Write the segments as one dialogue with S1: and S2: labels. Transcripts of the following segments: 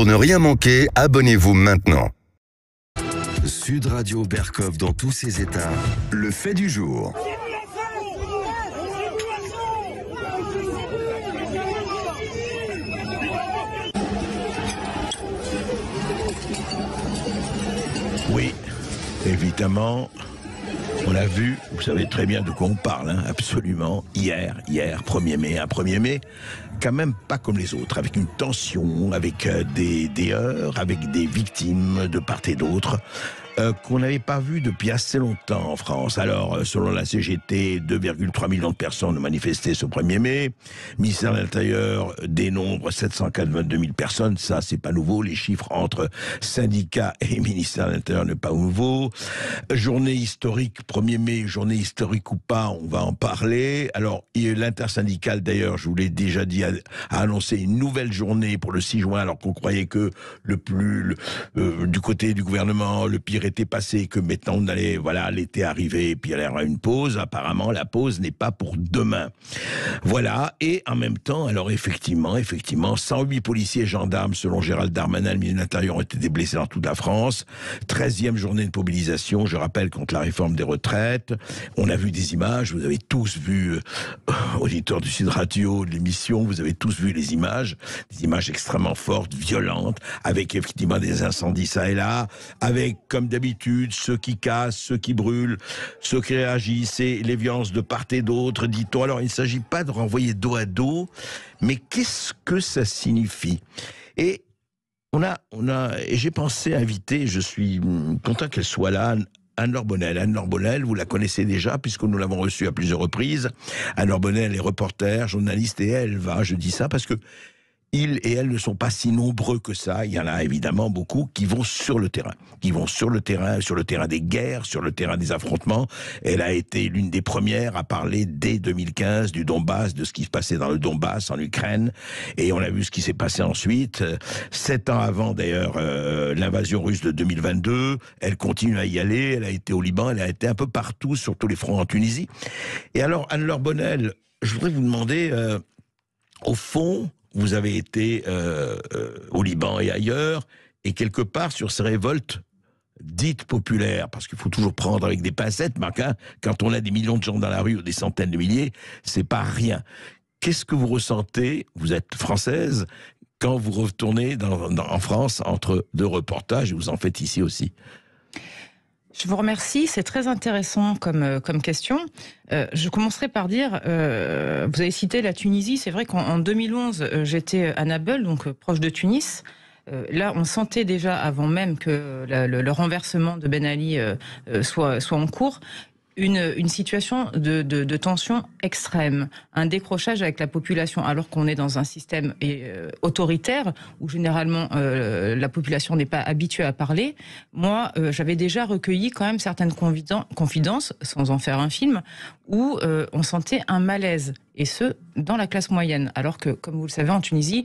S1: Pour ne rien manquer, abonnez-vous maintenant. Sud Radio Berkov dans tous ses états, le fait du jour.
S2: Oui, évidemment, on a vu, vous savez très bien de quoi on parle, hein, absolument, hier, 1er mai, un 1er mai, quand même pas comme les autres, avec une tension, avec des heurts, avec des victimes de part et d'autre, qu'on n'avait pas vu depuis assez longtemps en France. Alors, selon la CGT, 2,3 millions de personnes ont manifesté ce 1er mai. Le ministère de l'Intérieur dénombre 782 000 personnes. Ça, c'est pas nouveau. Les chiffres entre syndicats et ministère de l'Intérieur n'est pas nouveau. Journée historique, 1er mai, journée historique ou pas, on va en parler. Alors, l'intersyndicale, d'ailleurs, je vous l'ai déjà dit, a annoncé une nouvelle journée pour le 6 juin, alors qu'on croyait que du côté du gouvernement, le pire était passé, que maintenant on allait, voilà, l'été arrivé, et puis il y aura une pause. Apparemment, la pause n'est pas pour demain. Voilà. Et en même temps, alors effectivement, 108 policiers et gendarmes, selon Gérald Darmanin, le ministre de l'Intérieur, ont été blessés dans toute la France. 13e journée de mobilisation, je rappelle, contre la réforme des retraites. On a vu des images, vous avez tous vu, auditeurs du Sud Radio, de l'émission, vous avez tous vu les images, des images extrêmement fortes, violentes, avec effectivement des incendies ça et là, avec, comme d'habitude, ceux qui cassent, ceux qui brûlent, ceux qui réagissent, et les violences de part et d'autre, dit-on. Alors, il ne s'agit pas de renvoyer dos à dos, mais qu'est-ce que ça signifie ? Et et j'ai pensé inviter, je suis content qu'elle soit là, Anne-Laure Bonnel. Anne-Laure Bonnel, vous la connaissez déjà, puisque nous l'avons reçue à plusieurs reprises. Anne-Laure Bonnel est reporter, journaliste, et elle va, je dis ça parce que ils et elles ne sont pas si nombreux que ça. Il y en a évidemment beaucoup qui vont sur le terrain. Sur le terrain des guerres, sur le terrain des affrontements. Elle a été l'une des premières à parler dès 2015 du Donbass, de ce qui se passait dans le Donbass, en Ukraine. Et on a vu ce qui s'est passé ensuite. 7 ans avant, d'ailleurs, l'invasion russe de 2022. Elle continue à y aller. Elle a été au Liban. Elle a été un peu partout, sur tous les fronts en Tunisie. Et alors, Anne-Laure Bonnel, je voudrais vous demander, au fond, vous avez été au Liban et ailleurs, et quelque part sur ces révoltes dites populaires, parce qu'il faut toujours prendre avec des pincettes, Marc, hein, quand on a des millions de gens dans la rue ou des centaines de milliers, c'est pas rien. Qu'est-ce que vous ressentez, vous êtes française, quand vous retournez en France entre deux reportages, et vous en faites ici aussi?
S3: Je vous remercie, c'est très intéressant comme question. Je commencerai par dire, vous avez cité la Tunisie, c'est vrai qu'en 2011, j'étais à Nabeul, donc proche de Tunis. Là, on sentait déjà, avant même que le renversement de Ben Ali soit en cours, une situation de tension extrême, un décrochage avec la population, alors qu'on est dans un système autoritaire, où généralement la population n'est pas habituée à parler. Moi, j'avais déjà recueilli quand même certaines confidences, sans en faire un film, où on sentait un malaise, et ce, dans la classe moyenne. Alors que, comme vous le savez, en Tunisie,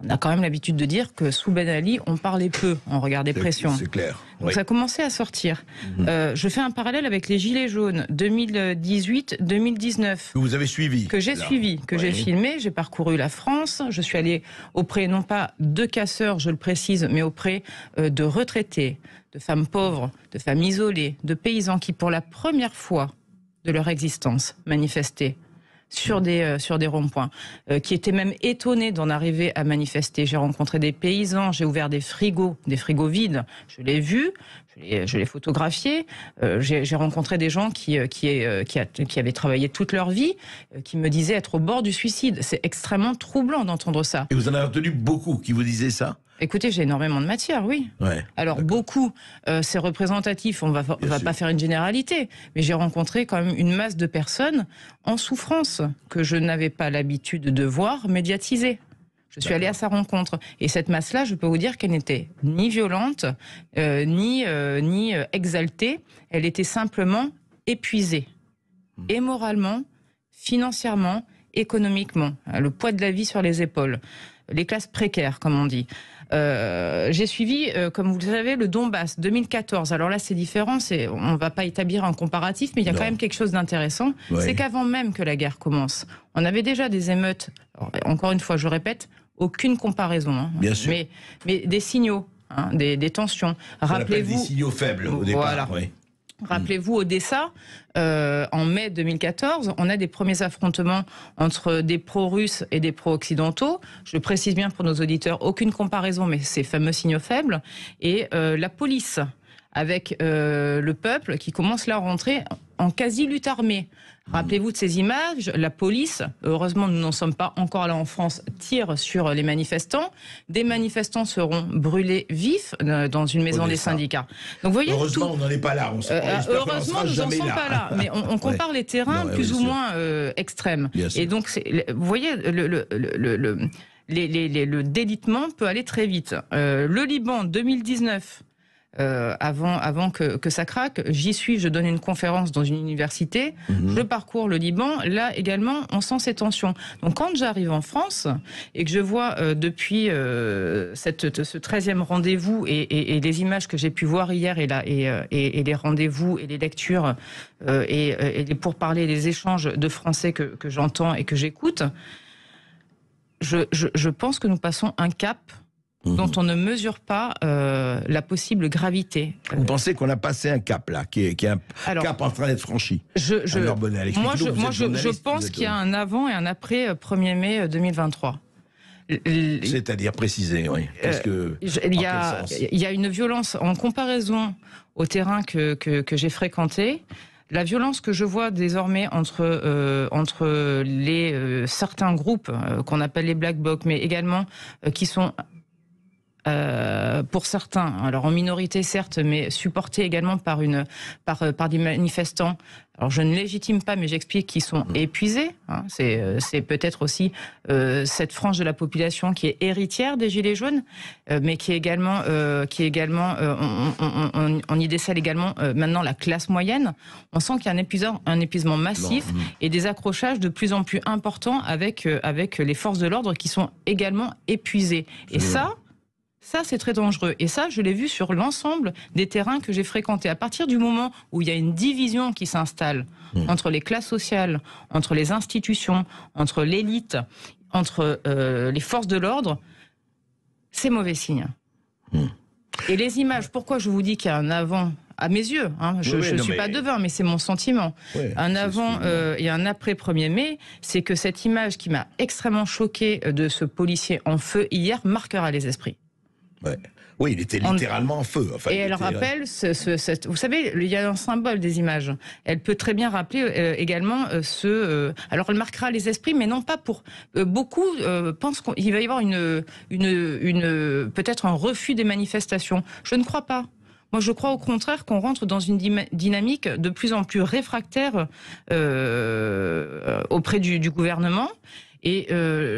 S3: on a quand même l'habitude de dire que sous Ben Ali, on parlait peu en regard des pressions.
S2: C'est clair.
S3: Donc
S2: oui.
S3: ça commençait à sortir. Je fais un parallèle avec les Gilets jaunes 2018-2019.
S2: Que vous avez suivi.
S3: Que j'ai suivi, que j'ai filmé. J'ai parcouru la France. Je suis allée auprès, non pas de casseurs, je le précise, mais auprès de retraités, de femmes pauvres, de femmes isolées, de paysans qui, pour la première fois de leur existence, manifestaient sur des ronds-points, qui étaient même étonnés d'en arriver à manifester. J'ai rencontré des paysans, j'ai ouvert des frigos vides, je l'ai vu, je l'ai photographié. J'ai rencontré des gens qui avaient travaillé toute leur vie, qui me disaient être au bord du suicide. C'est extrêmement troublant d'entendre ça.
S2: Et vous en avez entendu beaucoup qui vous disaient ça ?
S3: Écoutez, j'ai énormément de matière, oui.
S2: Ouais,
S3: alors, beaucoup, c'est représentatif, on va pas faire une généralité, mais j'ai rencontré quand même une masse de personnes en souffrance que je n'avais pas l'habitude de voir médiatisée. Je suis allée à sa rencontre. Et cette masse-là, je peux vous dire qu'elle n'était ni violente, ni exaltée. Elle était simplement épuisée. Et moralement, financièrement, économiquement. Le poids de la vie sur les épaules. Les classes précaires, comme on dit. J'ai suivi, comme vous le savez, le Donbass 2014. Alors là, c'est différent. On ne va pas établir un comparatif, mais il y a quand même quelque chose d'intéressant. Ouais. C'est qu'avant même que la guerre commence, on avait déjà des émeutes. Alors, encore une fois, je répète, aucune comparaison, hein.
S2: Bien sûr.
S3: Mais des signaux, hein, des tensions.
S2: Rappelez-vous, des signaux faibles au départ.
S3: Voilà.
S2: Oui.
S3: Rappelez-vous, Odessa, en mai 2014, on a des premiers affrontements entre des pro-russes et des pro-occidentaux. Je le précise bien pour nos auditeurs, aucune comparaison, mais ces fameux signaux faibles. Et la police, avec le peuple qui commence là à rentrer en quasi-lutte armée. Rappelez-vous de ces images, la police, heureusement nous n'en sommes pas encore là en France, tire sur les manifestants. Des manifestants seront brûlés vifs dans une maison des syndicats. Donc, vous voyez,
S2: heureusement, on n'en est pas là.
S3: Heureusement, nous n'en sommes pas là. Mais on compare les terrains plus ou moins extrêmes. Et donc, vous voyez, le délitement peut aller très vite. Le Liban, 2019... avant que ça craque, j'y suis, je donne une conférence dans une université, je parcours le Liban, là également on sent ces tensions. Donc quand j'arrive en France et que je vois depuis ce 13e rendez-vous et les images que j'ai pu voir hier et les rendez-vous et les lectures et les pourparlers, les échanges de français que j'entends et que j'écoute, je pense que nous passons un cap dont on ne mesure pas la possible gravité.
S2: Vous pensez qu'on a passé un cap là, qui est un cap en train d'être franchi?
S3: Moi, je pense qu'il y a un avant et un après 1er mai 2023.
S2: C'est-à-dire préciser, oui.
S3: Il y a une violence en comparaison au terrain que j'ai fréquenté. La violence que je vois désormais entre certains groupes qu'on appelle les Black Blocs, mais également qui sont pour certains, alors en minorité certes, mais supportés également par des manifestants. Alors je ne légitime pas, mais j'explique qu'ils sont épuisés. Hein. C'est peut-être aussi cette frange de la population qui est héritière des Gilets jaunes, mais qui est également, on y décèle également maintenant la classe moyenne. On sent qu'il y a un épuisement massif et des accrochages de plus en plus importants avec les forces de l'ordre qui sont également épuisées. Et ça, c'est très dangereux. Et ça, je l'ai vu sur l'ensemble des terrains que j'ai fréquentés. À partir du moment où il y a une division qui s'installe entre les classes sociales, entre les institutions, entre l'élite, entre les forces de l'ordre, c'est mauvais signe. Et les images, pourquoi je vous dis qu'il y a un avant à mes yeux, hein, je ne suis pas devin, mais c'est mon sentiment. Un avant et un après 1er mai, c'est que cette image qui m'a extrêmement choquée de ce policier en feu hier marquera les esprits.
S2: Oui, il était littéralement en feu. Enfin,
S3: et elle rappelle, vous savez, il y a un symbole des images. Elle peut très bien rappeler également alors elle marquera les esprits, mais non pas pour... beaucoup pensent qu'il va y avoir peut-être un refus des manifestations. Je ne crois pas. Moi, je crois au contraire qu'on rentre dans une dynamique de plus en plus réfractaire auprès du gouvernement. Et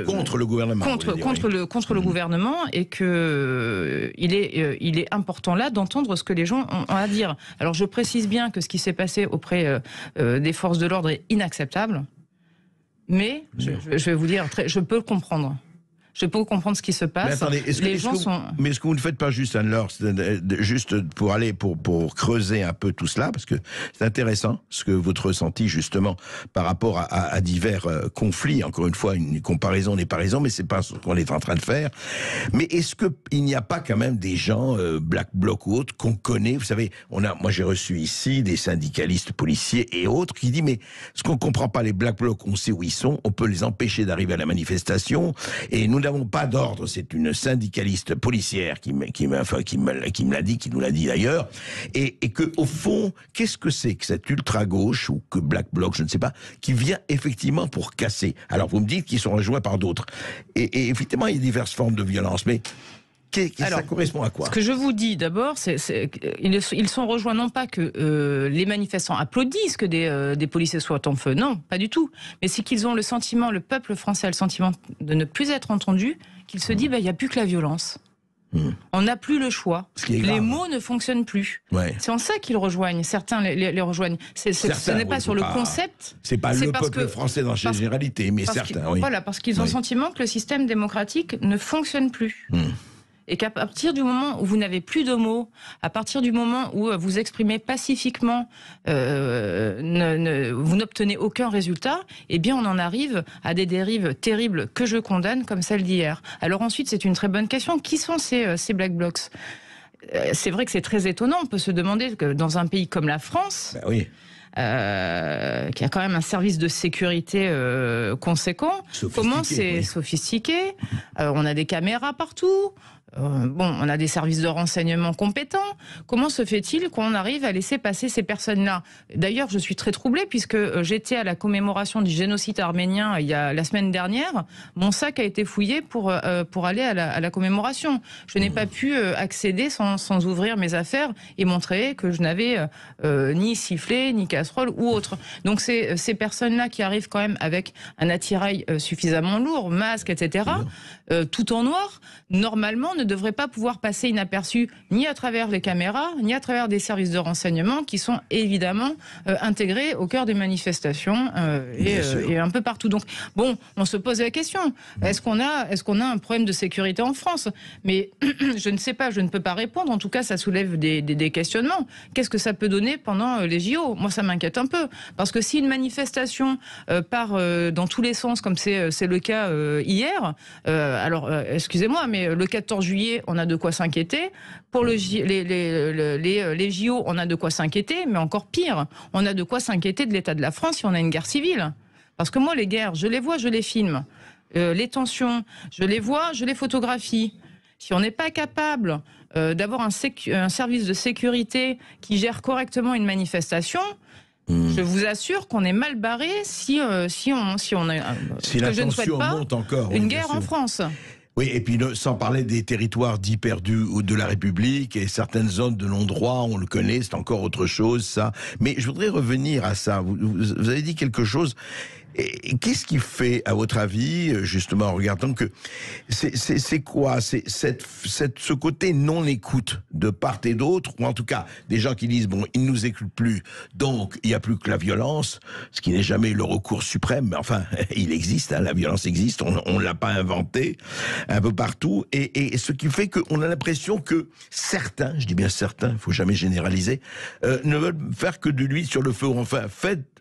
S2: contre le gouvernement.
S3: Contre le gouvernement, et que il est important là d'entendre ce que les gens ont à dire. Alors je précise bien que ce qui s'est passé auprès des forces de l'ordre est inacceptable, mais je vais vous dire, je peux le comprendre. Je peux comprendre ce qui se passe.
S2: Mais attendez, mais est-ce que vous ne faites pas juste, Anne-Laure, juste pour creuser un peu tout cela, parce que c'est intéressant ce que votre ressenti justement par rapport à divers conflits. Encore une fois, une comparaison n'est pas raison, mais c'est pas ce qu'on est en train de faire. Mais est-ce que il n'y a pas quand même des gens Black Bloc ou autres qu'on connaît? Vous savez, moi j'ai reçu ici des syndicalistes policiers et autres qui disent mais ce qu'on comprend pas, les Black Blocs, on sait où ils sont, on peut les empêcher d'arriver à la manifestation et nous n'avons pas d'ordre. C'est une syndicaliste policière qui me l'a dit, qui nous l'a dit d'ailleurs, et que au fond, qu'est-ce que c'est que cette ultra gauche ou que Black Bloc, je ne sais pas, qui vient effectivement pour casser. Alors vous me dites qu'ils sont rejoints par d'autres, et effectivement il y a diverses formes de violence, mais alors, ça correspond à quoi?
S3: Ce que je vous dis d'abord, ils sont rejoints non pas que les manifestants applaudissent que des policiers soient en feu, non, pas du tout. Mais c'est qu'ils ont le sentiment, le peuple français a le sentiment de ne plus être entendu, qu'il se dit, il n'y a plus que la violence. On n'a plus le choix. Les mots ne fonctionnent plus. C'est en ça qu'ils rejoignent. Certains les rejoignent. Ce n'est pas sur le concept.
S2: C'est pas le peuple français dans sa généralité, mais certains.
S3: Voilà, parce qu'ils ont le sentiment que le système démocratique ne fonctionne plus. et qu'à partir du moment où vous n'avez plus de mots, à partir du moment où vous exprimez pacifiquement, vous n'obtenez aucun résultat, eh bien on en arrive à des dérives terribles que je condamne, comme celle d'hier. Alors ensuite, c'est une très bonne question. Qui sont ces Black Blocs ? C'est vrai que c'est très étonnant. On peut se demander que dans un pays comme la France...
S2: Ben oui.
S3: Qui a quand même un service de sécurité conséquent. Comment c'est sophistiqué. On a des caméras partout. On a des services de renseignement compétents. Comment se fait-il qu'on arrive à laisser passer ces personnes-là ? D'ailleurs, je suis très troublée puisque j'étais à la commémoration du génocide arménien la semaine dernière. Mon sac a été fouillé pour aller à la commémoration. Je n'ai pas pu accéder sans ouvrir mes affaires et montrer que je n'avais ni sifflet, ni casserole ou autre. Donc ces personnes-là qui arrivent quand même avec un attirail suffisamment lourd, masque, etc., tout en noir, normalement ne devraient pas pouvoir passer inaperçus ni à travers les caméras, ni à travers des services de renseignement qui sont évidemment intégrés au cœur des manifestations et un peu partout. Donc bon, on se pose la question, est-ce qu'on a un problème de sécurité en France ? Mais je ne sais pas, je ne peux pas répondre. En tout cas, ça soulève des questionnements. Qu'est-ce que ça peut donner pendant les JO ? Moi, ça m'inquiète un peu. Parce que si une manifestation part dans tous les sens, comme c'est le cas hier, alors excusez-moi, mais le 14 juillet, on a de quoi s'inquiéter. Pour les JO, on a de quoi s'inquiéter, mais encore pire, on a de quoi s'inquiéter de l'état de la France si on a une guerre civile. Parce que moi, les guerres, je les vois, je les filme. Les tensions, je les vois, je les photographie. Si on n'est pas capable d'avoir un service de sécurité qui gère correctement une manifestation, je vous assure qu'on est mal barré si on a...
S2: Si
S3: la
S2: tension monte encore.
S3: Une guerre en France.
S2: Oui, et puis sans parler des territoires dits perdus ou de la République et certaines zones de non-droit, on le connaît, c'est encore autre chose, ça. Mais je voudrais revenir à ça. Vous avez dit quelque chose. Et qu'est-ce qui fait, à votre avis, justement, en regardant que c'est quoi, c'est ce côté non-écoute de part et d'autre, ou en tout cas des gens qui disent bon, ils nous écoutent plus, donc il n'y a plus que la violence, ce qui n'est jamais le recours suprême, mais enfin, il existe, hein, la violence existe, on l'a pas inventé un peu partout, et ce qui fait qu'on a l'impression que certains, je dis bien certains, il faut jamais généraliser, ne veulent faire que de l'huile sur le feu, enfin,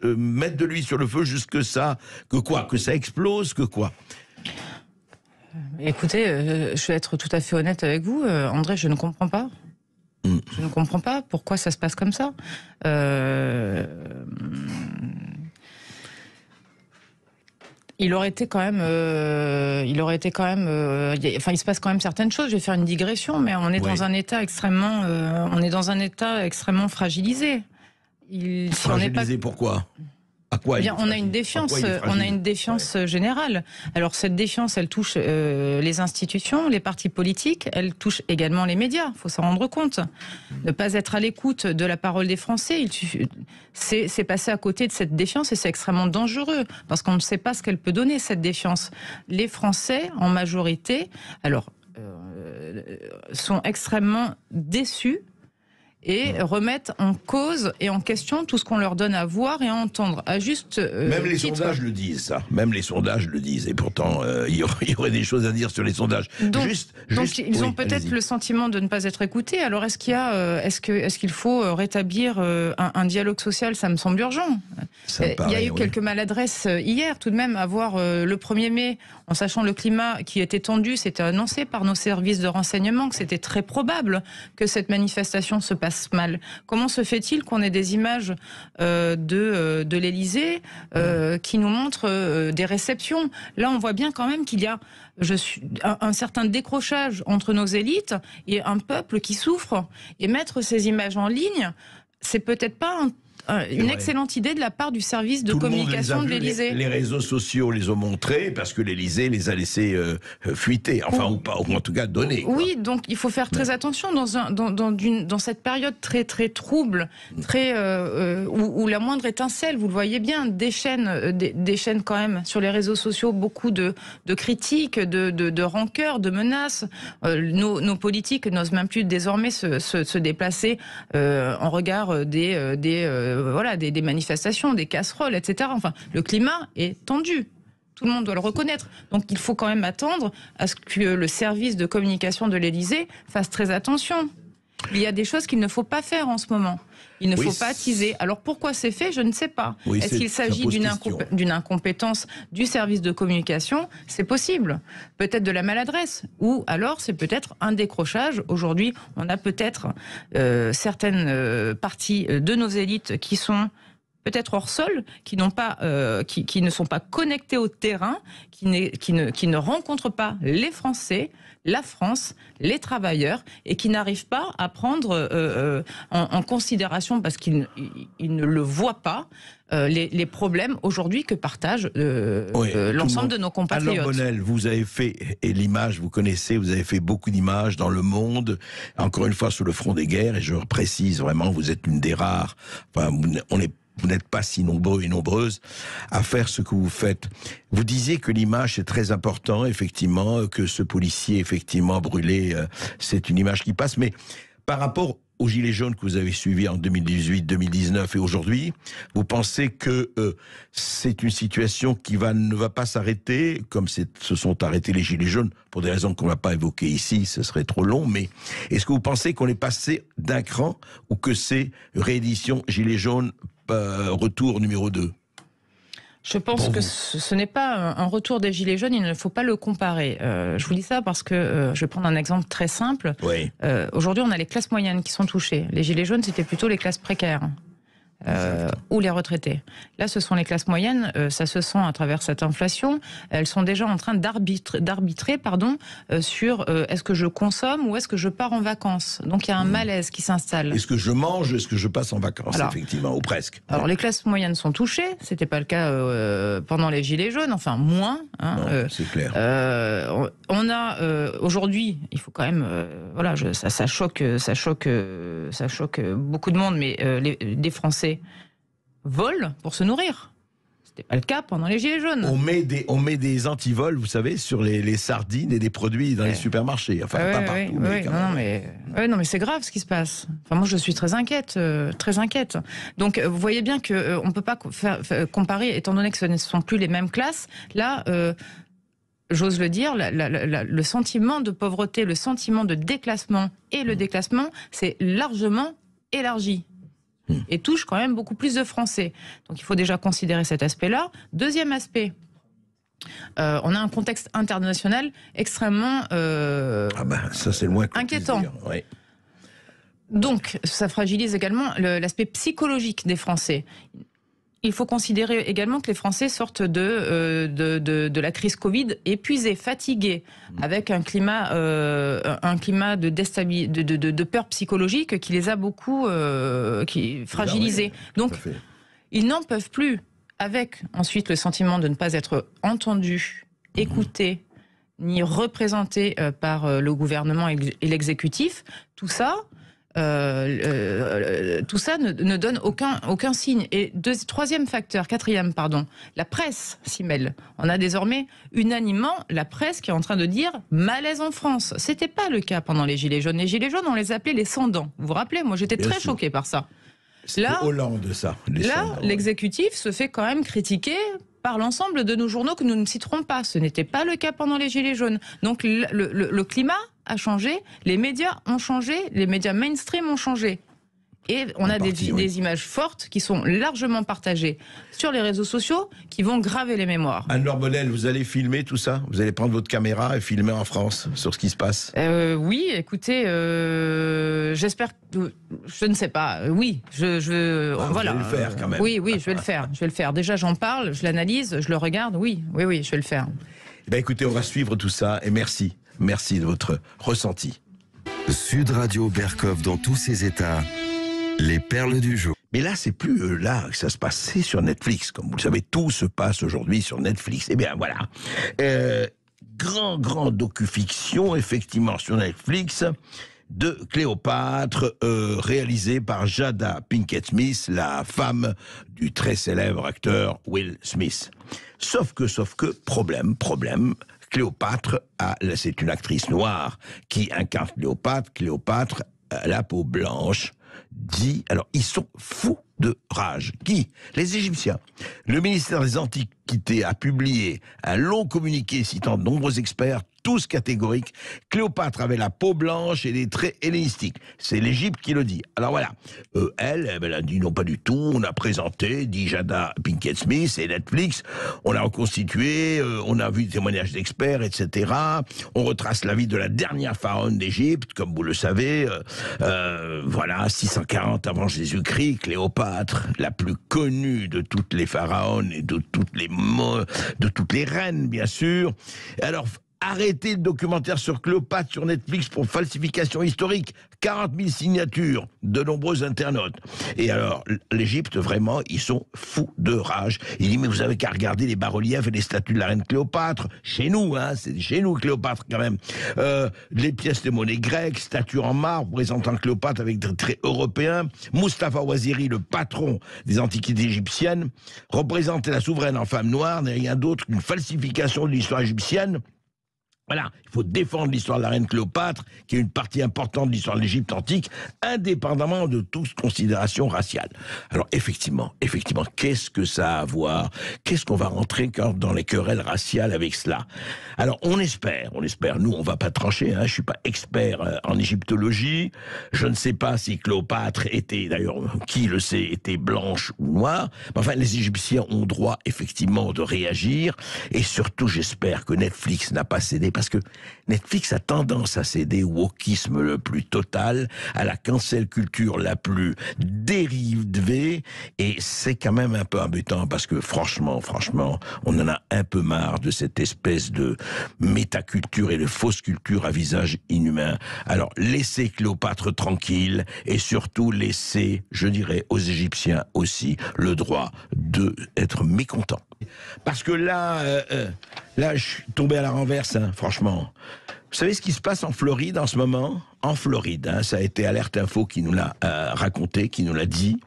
S2: mettre de l'huile sur le feu jusque ça. Que quoi ? Que ça explose ? Que quoi ?
S3: Écoutez, je vais être tout à fait honnête avec vous, André, je ne comprends pas. Je ne comprends pas pourquoi ça se passe comme ça. Il aurait été quand même, il se passe quand même certaines choses. Je vais faire une digression, mais on est dans un état extrêmement, fragilisé.
S2: Fragilisé pourquoi ? À quoi
S3: on a une défiance générale. Alors cette défiance, elle touche les institutions, les partis politiques, elle touche également les médias. Il faut s'en rendre compte. Ne pas être à l'écoute de la parole des Français, c'est passer à côté de cette défiance et c'est extrêmement dangereux parce qu'on ne sait pas ce qu'elle peut donner cette défiance. Les Français, en majorité, sont extrêmement déçus et remettent en cause et en question tout ce qu'on leur donne à voir et à entendre. À juste
S2: même les sondages le disent, ça. Même les sondages le disent. Et pourtant, il y aurait des choses à dire sur les sondages.
S3: Donc ils ont peut-être le sentiment de ne pas être écoutés. Alors est-ce qu'il faut rétablir un dialogue social ? Ça me semble urgent. Il y a eu quelques maladresses hier, tout de même, à voir le 1er mai, en sachant le climat qui était tendu, c'était annoncé par nos services de renseignement que c'était très probable que cette manifestation se passe mal. Comment se fait-il qu'on ait des images de l'Élysée qui nous montrent des réceptions ? Là, on voit bien quand même qu'il y a un certain décrochage entre nos élites et un peuple qui souffre. Et mettre ces images en ligne, c'est peut-être pas une excellente idée de la part du service de communication de l'Élysée.
S2: Les réseaux sociaux les ont montrés parce que l'Élysée les a laissés fuiter, ou pas, ou en tout cas donner.
S3: Oui, donc il faut faire très attention dans cette période très très trouble, où la moindre étincelle, vous le voyez bien, déchaîne quand même sur les réseaux sociaux beaucoup de critiques, de rancœurs, de menaces. Nos politiques n'osent même plus désormais se déplacer en regard des manifestations, des casseroles, etc. Enfin, le climat est tendu, Tout le monde doit le reconnaître. Donc il faut quand même attendre à ce que le service de communication de l'Élysée fasse très attention. Il y a des choses qu'il ne faut pas faire en ce moment. Il ne faut pas attiser. Alors pourquoi c'est fait, je ne sais pas. Est-ce qu'il s'agit d'une incompétence du service de communication? C'est possible. Peut-être de la maladresse. Ou alors c'est peut-être un décrochage. Aujourd'hui, on a peut-être certaines parties de nos élites qui sont peut-être hors sol, qui ne sont pas connectés au terrain, qui ne rencontrent pas les Français, la France, les travailleurs, et qui n'arrivent pas à prendre en considération, parce qu'ils ne le voient pas, les problèmes aujourd'hui que partagent l'ensemble de nos compatriotes.
S2: Alors Bonnel, vous avez fait, et l'image, vous connaissez, vous avez fait beaucoup d'images dans le monde, encore une fois sur le front des guerres, et je précise vraiment, vous êtes une des rares, vous n'êtes pas si nombreux et nombreuses à faire ce que vous faites. Vous disiez que l'image est très important, effectivement, que ce policier, effectivement, brûlé, c'est une image qui passe. Mais par rapport aux Gilets jaunes que vous avez suivis en 2018, 2019 et aujourd'hui, vous pensez que c'est une situation qui ne va pas s'arrêter, comme se sont arrêtés les Gilets jaunes, pour des raisons qu'on ne va pas évoquer ici, ce serait trop long, mais est-ce que vous pensez qu'on est passé d'un cran ou que c'est réédition Gilets jaunes retour numéro 2?
S3: Je pense que ce n'est pas un retour des Gilets jaunes, il ne faut pas le comparer. Je vous dis ça parce que je vais prendre un exemple très simple. Oui. Aujourd'hui, on a les classes moyennes qui sont touchées. Les Gilets jaunes, c'était plutôt les classes précaires. Ou les retraités. Là, ce sont les classes moyennes, ça se sent à travers cette inflation. Elles sont déjà en train d'arbitrer sur est-ce que je consomme ou est-ce que je pars en vacances. Donc il y a un malaise qui s'installe.
S2: Est-ce que je mange, est-ce que je passe en vacances, effectivement, ou presque.
S3: Alors les classes moyennes sont touchées, c'était pas le cas pendant les Gilets jaunes, enfin moins.
S2: Non, c'est clair.
S3: On a aujourd'hui, il faut quand même, ça choque beaucoup de monde, mais des Français volent pour se nourrir. C'était pas le cas pendant les Gilets jaunes.
S2: On met des antivols, vous savez, sur les sardines et des produits dans les supermarchés. Enfin, pas partout, mais quand même.
S3: Non, mais c'est grave ce qui se passe. Enfin, moi, je suis très inquiète, très inquiète. Donc, vous voyez bien que on peut pas comparer, étant donné que ce ne sont plus les mêmes classes. Là, j'ose le dire, le sentiment de pauvreté, le sentiment de déclassement et le déclassement, c'est largement élargi. Et touche quand même beaucoup plus de Français. Donc il faut déjà considérer cet aspect-là. Deuxième aspect, on a un contexte international extrêmement
S2: ça c'est le moins
S3: inquiétant.
S2: Oui.
S3: Donc ça fragilise également l'aspect psychologique des Français. Il faut considérer également que les Français sortent de la crise Covid épuisés, fatigués, avec un climat de peur psychologique qui les a beaucoup fragilisés. Donc, ils n'en peuvent plus, avec ensuite le sentiment de ne pas être entendus, écoutés, ni représentés par le gouvernement et l'exécutif. Tout ça ne donne aucun signe. Et quatrième, la presse s'y mêle. On a désormais unanimement la presse qui est en train de dire malaise en France. C'était pas le cas pendant les Gilets jaunes. Les Gilets jaunes, on les appelait les sans-dents. Vous vous rappelez, moi j'étais très choquée par ça.
S2: Là, Hollande, ça.
S3: Là, l'exécutif se fait quand même critiquer par l'ensemble de nos journaux que nous ne citerons pas. Ce n'était pas le cas pendant les Gilets jaunes. Donc le climat a changé, les médias ont changé, les médias mainstream ont changé. Et on a des images fortes qui sont largement partagées sur les réseaux sociaux qui vont graver les mémoires.
S2: Anne-Laure Bonnel, vous allez filmer tout ça? Vous allez prendre votre caméra et filmer en France sur ce qui se passe?
S3: Oui, écoutez, j'espère que... Je ne sais pas. Oui, voilà.
S2: Vous allez le faire quand même.
S3: Oui, je vais le faire. Je vais le faire. Déjà, j'en parle, je l'analyse, je le regarde. Oui, je vais le faire.
S2: Écoutez, on va suivre tout ça et merci. Merci de votre ressenti.
S1: Sud Radio Berkov dans tous ses états. Les perles du jour.
S2: Mais là, c'est plus là que ça se passe, c'est sur Netflix. Comme vous le savez, tout se passe aujourd'hui sur Netflix. Eh bien, voilà. Grand docu-fiction, effectivement, sur Netflix, de Cléopâtre, réalisé par Jada Pinkett Smith, la femme du très célèbre acteur Will Smith. Sauf que, problème, Cléopâtre, c'est une actrice noire qui incarne Cléopâtre. Cléopâtre, la peau blanche, dit... Alors, ils sont fous de rage. Qui? Les Égyptiens. Le ministère des Antiquités a publié un long communiqué citant de nombreux experts, tous catégoriques. Cléopâtre avait la peau blanche et des traits hellénistiques. C'est l'Égypte qui le dit. Alors voilà, elle a dit non, pas du tout. On a présenté, dit Jada Pinkett Smith et Netflix. On a reconstitué, on a vu des témoignages d'experts, etc. On retrace la vie de la dernière pharaone d'Égypte, comme vous le savez. Voilà, 640 avant Jésus-Christ, Cléopâtre, la plus connue de toutes les pharaones et de toutes les reines, bien sûr. Alors, arrêtez le documentaire sur Cléopâtre sur Netflix pour falsification historique. 40 000 signatures de nombreux internautes. Et alors, l'Égypte, vraiment, ils sont fous de rage. Il dit, mais vous avez qu'à regarder les bas-reliefs et les statues de la reine Cléopâtre. Chez nous, hein, c'est chez nous Cléopâtre quand même. Les pièces de monnaie grecque, statues en marbre présentant Cléopâtre avec des traits européens. Mustapha Ouaziri, le patron des antiquités égyptiennes, représentait la souveraine en femme noire, n'est rien d'autre qu'une falsification de l'histoire égyptienne. Voilà, il faut défendre l'histoire de la reine Cléopâtre, qui est une partie importante de l'histoire de l'Égypte antique, indépendamment de toute considération raciale. Alors effectivement, qu'est-ce que ça a à voir? Qu'est-ce qu'on va rentrer dans les querelles raciales avec cela? Alors on espère, nous on va pas trancher, hein, je suis pas expert en égyptologie, je ne sais pas si Cléopâtre était, d'ailleurs, qui le sait, était blanche ou noire, mais enfin les Égyptiens ont droit effectivement de réagir, et surtout j'espère que Netflix n'a pas cédé, parce que Netflix a tendance à céder au wokisme le plus total, à la cancel culture la plus dérivée, et c'est quand même un peu embêtant, parce que franchement, on en a un peu marre de cette espèce de métaculture et de fausse culture à visage inhumain. Alors, laissez Cléopâtre tranquille, et surtout laissez, je dirais, aux Égyptiens aussi, le droit d'être mécontents. Parce que là, je suis tombé à la renverse, hein, franchement. Vous savez ce qui se passe en Floride en ce moment? En Floride, hein, ça a été Alerte Info qui nous l'a raconté, qui nous l'a dit.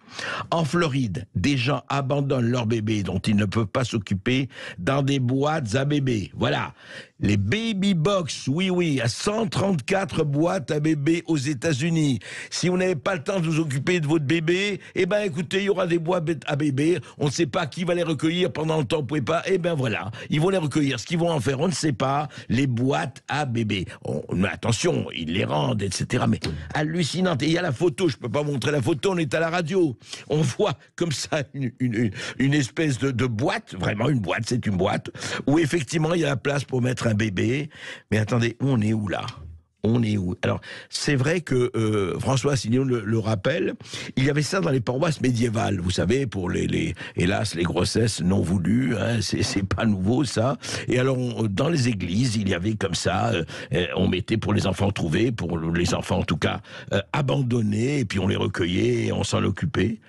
S2: En Floride, des gens abandonnent leurs bébés dont ils ne peuvent pas s'occuper dans des boîtes à bébés. Voilà. Les baby box, oui, à 134 boîtes à bébés aux États-Unis. Si vous n'avez pas le temps de vous occuper de votre bébé, eh ben écoutez, il y aura des boîtes à bébés. On ne sait pas qui va les recueillir pendant le temps, vous pouvez pas. Eh ben voilà, ils vont les recueillir. Ce qu'ils vont en faire, on ne sait pas. Les boîtes à bébés. Mais attention, ils les rendent, etc. Mais hallucinante. Et il y a la photo. Je peux pas montrer la photo. On est à la radio. On voit comme ça une espèce de boîte. Vraiment une boîte. C'est une boîte où effectivement il y a la place pour mettre un bébé. Mais attendez, on est où là? On est où? Alors, c'est vrai que François Asselineau le rappelle, il y avait ça dans les paroisses médiévales, vous savez, pour hélas, les grossesses non voulues, hein, c'est pas nouveau ça. Et alors, dans les églises, il y avait comme ça, on mettait pour les enfants trouvés, pour les enfants en tout cas, abandonnés, et puis on les recueillait et on s'en occupait.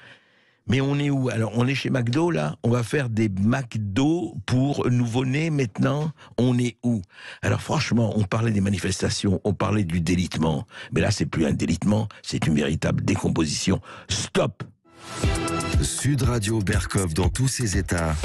S2: Mais on est où? Alors, on est chez McDo, là? On va faire des McDo pour nouveau-nés, maintenant? On est où? Alors, franchement, on parlait des manifestations, on parlait du délitement. Mais là, c'est plus un délitement, c'est une véritable décomposition. Stop!
S1: Sud Radio Berkov dans tous ses états.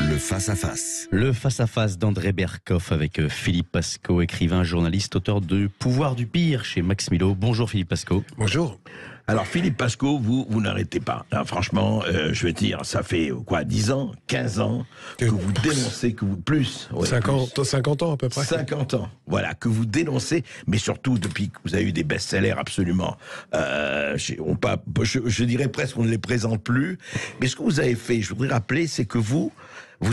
S1: Le face-à-face.
S4: Le face-à-face d'André Berkov avec Philippe Pascot, écrivain, journaliste, auteur de Pouvoir du pire chez Max Milo. Bonjour Philippe Pascot.
S2: Bonjour. Alors Philippe Pascot, vous n'arrêtez pas. Là, franchement, je veux dire, ça fait quoi, 10 ans, 15 ans que vous dénoncez, que vous... Plus, ouais,
S5: 50 ans à peu près.
S2: 50 ans, voilà, que vous dénoncez, mais surtout depuis que vous avez eu des best-sellers absolument... je dirais presque qu'on ne les présente plus. Mais ce que vous avez fait, je voudrais rappeler, c'est que vous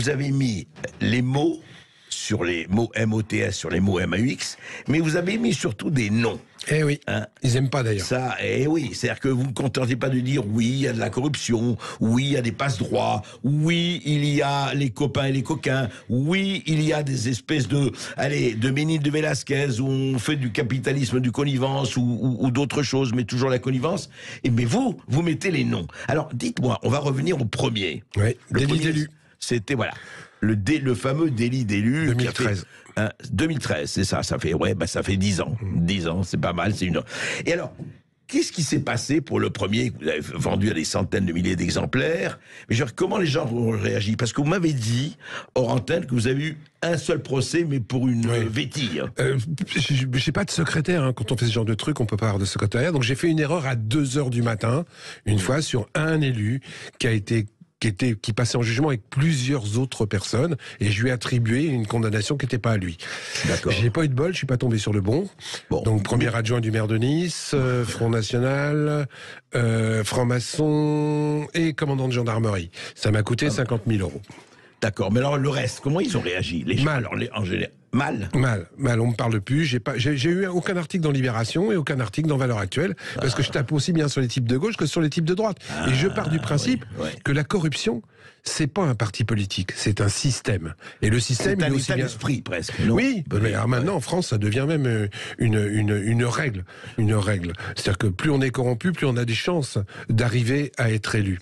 S2: avez mis les mots sur les mots MOTS, sur les mots MAUX, mais vous avez mis surtout des noms.
S5: Eh oui,
S2: hein,
S5: ils aiment pas d'ailleurs.
S2: Ça, eh oui, c'est-à-dire que vous ne contentez pas de dire oui, il y a de la corruption, oui, il y a des passe-droits, oui, il y a les copains et les coquins, oui, il y a des espèces de Ménil de Velasquez où on fait du capitalisme, du connivence ou d'autres choses, mais toujours la connivence. Et mais vous mettez les noms. Alors, dites-moi, on va revenir au premier.
S5: Oui, délit d'élu.
S2: C'était, voilà, le fameux délit d'élu.
S5: 2013.
S2: 2013, c'est ça, ça fait 10 ans. 10 ans, c'est pas mal, c'est une... Et alors, qu'est-ce qui s'est passé pour le premier que vous avez vendu à des centaines de milliers d'exemplaires? Mais genre, comment les gens ont réagi? Parce que vous m'avez dit, hors antenne, que vous avez eu un seul procès, mais pour une vétille.
S5: J'ai pas de secrétaire, hein. Quand on fait ce genre de truc, on peut pas avoir de secrétariat. Donc j'ai fait une erreur à 2h du matin, une fois, sur un élu qui passait en jugement avec plusieurs autres personnes, et je lui ai attribué une condamnation qui n'était pas à lui.
S2: D'accord.
S5: J'ai pas eu de bol, je suis pas tombé sur le bon. Donc premier adjoint du maire de Nice, Front National, franc-maçon et commandant de gendarmerie. Ça m'a coûté 50 000 €.
S2: D'accord, mais alors le reste, comment ils ont réagi?
S5: Mal.
S2: En général, mal.
S5: On me parle plus. J'ai eu aucun article dans Libération et aucun article dans Valeurs Actuelles, parce que je tape aussi bien sur les types de gauche que sur les types de droite. Et je pars du principe que la corruption, c'est pas un parti politique, c'est un système. Et le système,
S2: c'est un
S5: il est aussi
S2: état
S5: bien...
S2: d'esprit presque. Non?
S5: Oui, mais alors maintenant en France, ça devient même une règle. Une règle. C'est-à-dire que plus on est corrompu, plus on a des chances d'arriver à être élu.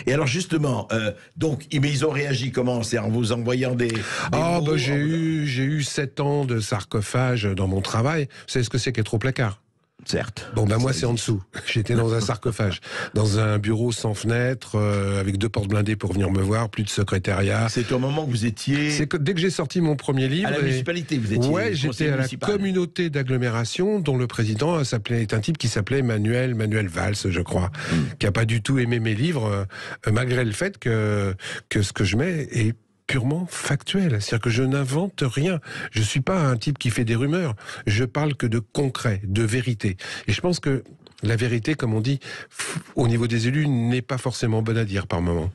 S2: Et alors justement, mais ils ont réagi comment? C'est en vous envoyant des mots,
S5: j'ai eu 7 ans de sarcophage dans mon travail. Vous savez ce que c'est qu'être au placard?
S2: Certes.
S5: Moi c'est en dessous. J'étais dans un sarcophage, dans un bureau sans fenêtre, avec 2 portes blindées pour venir me voir, plus de secrétariat.
S2: C'est au moment où vous étiez...
S5: C'est que dès que j'ai sorti mon premier livre...
S2: À la municipalité, vous étiez...
S5: Ouais, j'étais à la communauté d'agglomération, dont le président est un type qui s'appelait Manuel Valls, je crois, qui a pas du tout aimé mes livres, malgré le fait que ce que je mets est purement factuel, c'est-à-dire que je n'invente rien. Je suis pas un type qui fait des rumeurs. Je parle que de concret, de vérité. Et je pense que la vérité, comme on dit, au niveau des élus, n'est pas forcément bonne à dire par moment.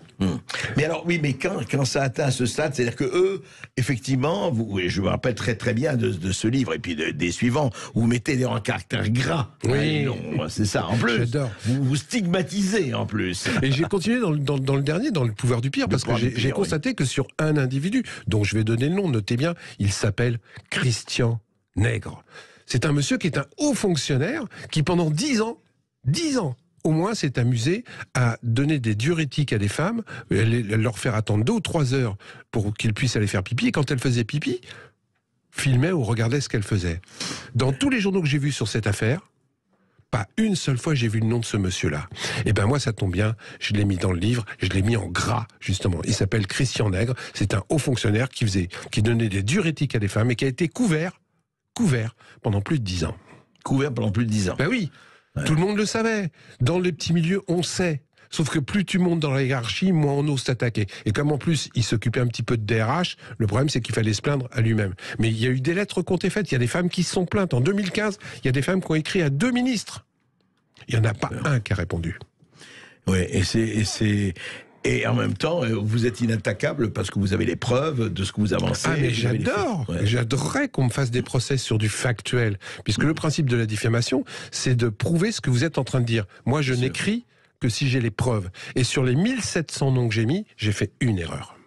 S2: Mais alors, oui, mais quand ça atteint ce stade, c'est-à-dire que eux, effectivement, je me rappelle très très bien de ce livre, et puis des suivants, où vous mettez en caractère gras.
S5: Oui.
S2: C'est ça, en plus.
S5: J'adore.
S2: Vous stigmatisez, en plus.
S5: Et j'ai continué dans le dernier, dans le pouvoir du pire, parce que j'ai constaté que sur un individu, dont je vais donner le nom, notez bien, il s'appelle Christian Nègre. C'est un monsieur qui est un haut fonctionnaire qui, pendant 10 ans, au moins, s'est amusé à donner des diurétiques à des femmes, leur faire attendre 2 ou 3 heures pour qu'ils puissent aller faire pipi. Et quand elles faisaient pipi, filmait ou regardait ce qu'elles faisaient. Dans tous les journaux que j'ai vus sur cette affaire, pas une seule fois j'ai vu le nom de ce monsieur-là. Et ben moi, ça tombe bien, je l'ai mis dans le livre, je l'ai mis en gras, justement. Il s'appelle Christian Nègre, c'est un haut fonctionnaire qui donnait des diurétiques à des femmes et qui a été couvert pendant plus de 10 ans.
S2: Couvert pendant plus de 10 ans.
S5: Ben oui, tout le monde le savait. Dans les petits milieux, on sait. Sauf que plus tu montes dans la hiérarchie, moins on ose t'attaquer. Et comme en plus, il s'occupait un petit peu de DRH, le problème c'est qu'il fallait se plaindre à lui-même. Mais il y a eu des lettres qui ont été faites, il y a des femmes qui se sont plaintes. En 2015, il y a des femmes qui ont écrit à 2 ministres. Il n'y en a pas un qui a répondu.
S2: Oui, et en même temps, vous êtes inattaquable parce que vous avez les preuves de ce que vous avancez.
S5: Ah mais j'adore. J'adorerais qu'on me fasse des procès sur du factuel. Puisque le principe de la diffamation, c'est de prouver ce que vous êtes en train de dire. Moi, je n'écris que si j'ai les preuves. Et sur les 1700 noms que j'ai mis, j'ai fait une erreur.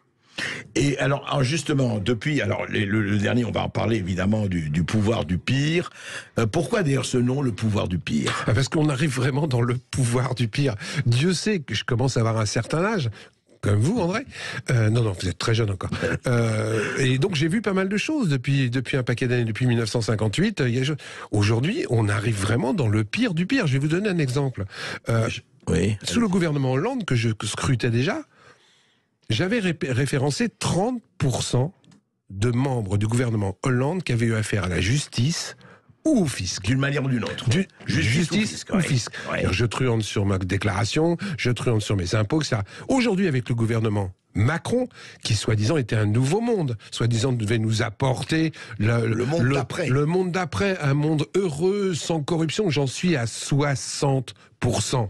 S2: Et alors justement, depuis, le dernier, on va en parler évidemment du pouvoir du pire. Pourquoi d'ailleurs ce nom, le pouvoir du pire?
S5: Parce qu'on arrive vraiment dans le pouvoir du pire. Dieu sait que je commence à avoir un certain âge. Comme vous, André. Non, vous êtes très jeune encore. Et donc, j'ai vu pas mal de choses depuis un paquet d'années, depuis 1958. Aujourd'hui, on arrive vraiment dans le pire du pire. Je vais vous donner un exemple. Sous le gouvernement Hollande, que je scrutais déjà, j'avais référencé 30% de membres du gouvernement Hollande qui avaient eu affaire à la justice ou au fisc.
S2: D'une manière ou d'une autre.
S5: Justice ou fisc. Je truande sur ma déclaration, je truande sur mes impôts, etc. Aujourd'hui, avec le gouvernement Macron, qui soi-disant était un nouveau monde, soi-disant devait nous apporter le monde d'après, un monde heureux, sans corruption, j'en suis à 60%.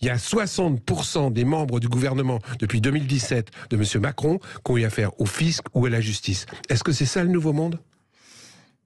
S5: Il y a 60% des membres du gouvernement depuis 2017 de M. Macron qui ont eu affaire au fisc ou à la justice. Est-ce que c'est ça le nouveau monde ?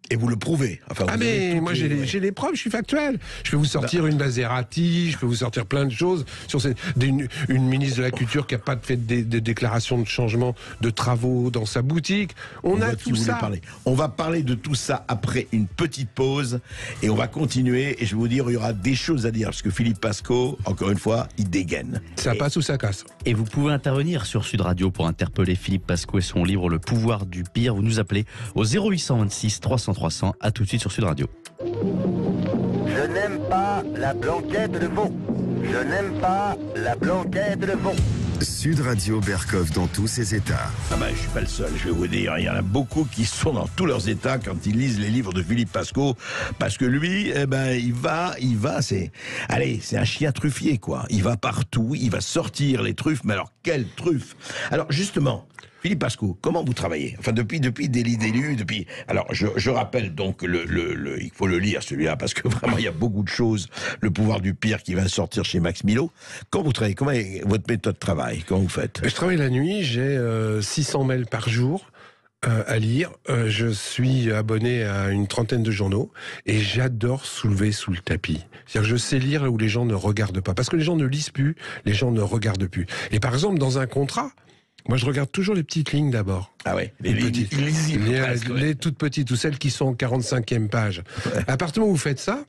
S2: Et vous le prouvez.
S5: Mais moi j'ai les preuves, je suis factuel. Je peux vous sortir une Maserati, je peux vous sortir plein de choses sur une ministre de la Culture qui n'a pas fait des déclarations de changement de travaux dans sa boutique. On a tout ça.
S2: On va parler de tout ça après une petite pause et on va continuer. Et je vais vous dire, il y aura des choses à dire parce que Philippe Pasco, encore une fois, il dégaine.
S5: Ça passe ou ça casse.
S4: Et vous pouvez intervenir sur Sud Radio pour interpeller Philippe Pasco et son livre Le pouvoir du pire. Vous nous appelez au 0826 300 300. À tout de suite sur Sud Radio.
S6: Je n'aime pas la blanquette de veau. Je n'aime pas la blanquette de veau.
S1: Sud Radio Berkov dans tous ses états.
S2: Ah ben, je suis pas le seul, je vais vous dire. Il y en a beaucoup qui sont dans tous leurs états quand ils lisent les livres de Philippe Pascot. Parce que lui, eh ben, il va, c'est un chien truffier, quoi. Il va partout, il va sortir les truffes. Mais alors, quelles truffes? Alors, justement, Philippe Pascot, comment vous travaillez? Enfin, depuis Délit d'élu, depuis... Alors, je rappelle donc, il faut le lire, celui-là, parce que vraiment, il y a beaucoup de choses. Le pouvoir du pire qui va sortir chez Max Milo. Quand vous travaillez, comment est votre méthode de travail? Comment vous faites?
S5: Je travaille la nuit, j'ai 600 mails par jour à lire. Je suis abonné à une trentaine de journaux et j'adore soulever sous le tapis. C'est-à-dire que je sais lire là où les gens ne regardent pas. Parce que les gens ne lisent plus, les gens ne regardent plus. Et par exemple, dans un contrat, moi, je regarde toujours les petites lignes d'abord.
S2: Ah ouais, les
S5: toutes petites, ou celles qui sont en 45e page. Ouais. À partir du moment où vous faites ça,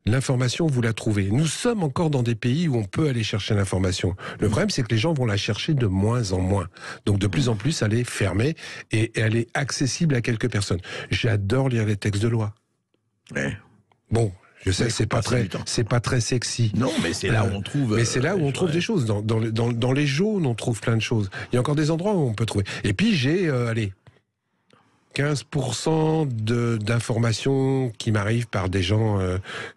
S5: l'information, vous la trouvez. Nous sommes encore dans des pays où on peut aller chercher l'information. Le problème, c'est que les gens vont la chercher de moins en moins. Donc, de plus en plus, elle est fermée et elle est accessible à quelques personnes. J'adore lire les textes de loi.
S2: Ouais.
S5: Bon... Je sais, c'est pas très sexy.
S2: Non, mais c'est là où on trouve.
S5: Mais c'est là où on trouve des choses. Dans les jaunes, on trouve plein de choses. Il y a encore des endroits où on peut trouver. Et puis j'ai, 15% d'informations qui m'arrivent par des gens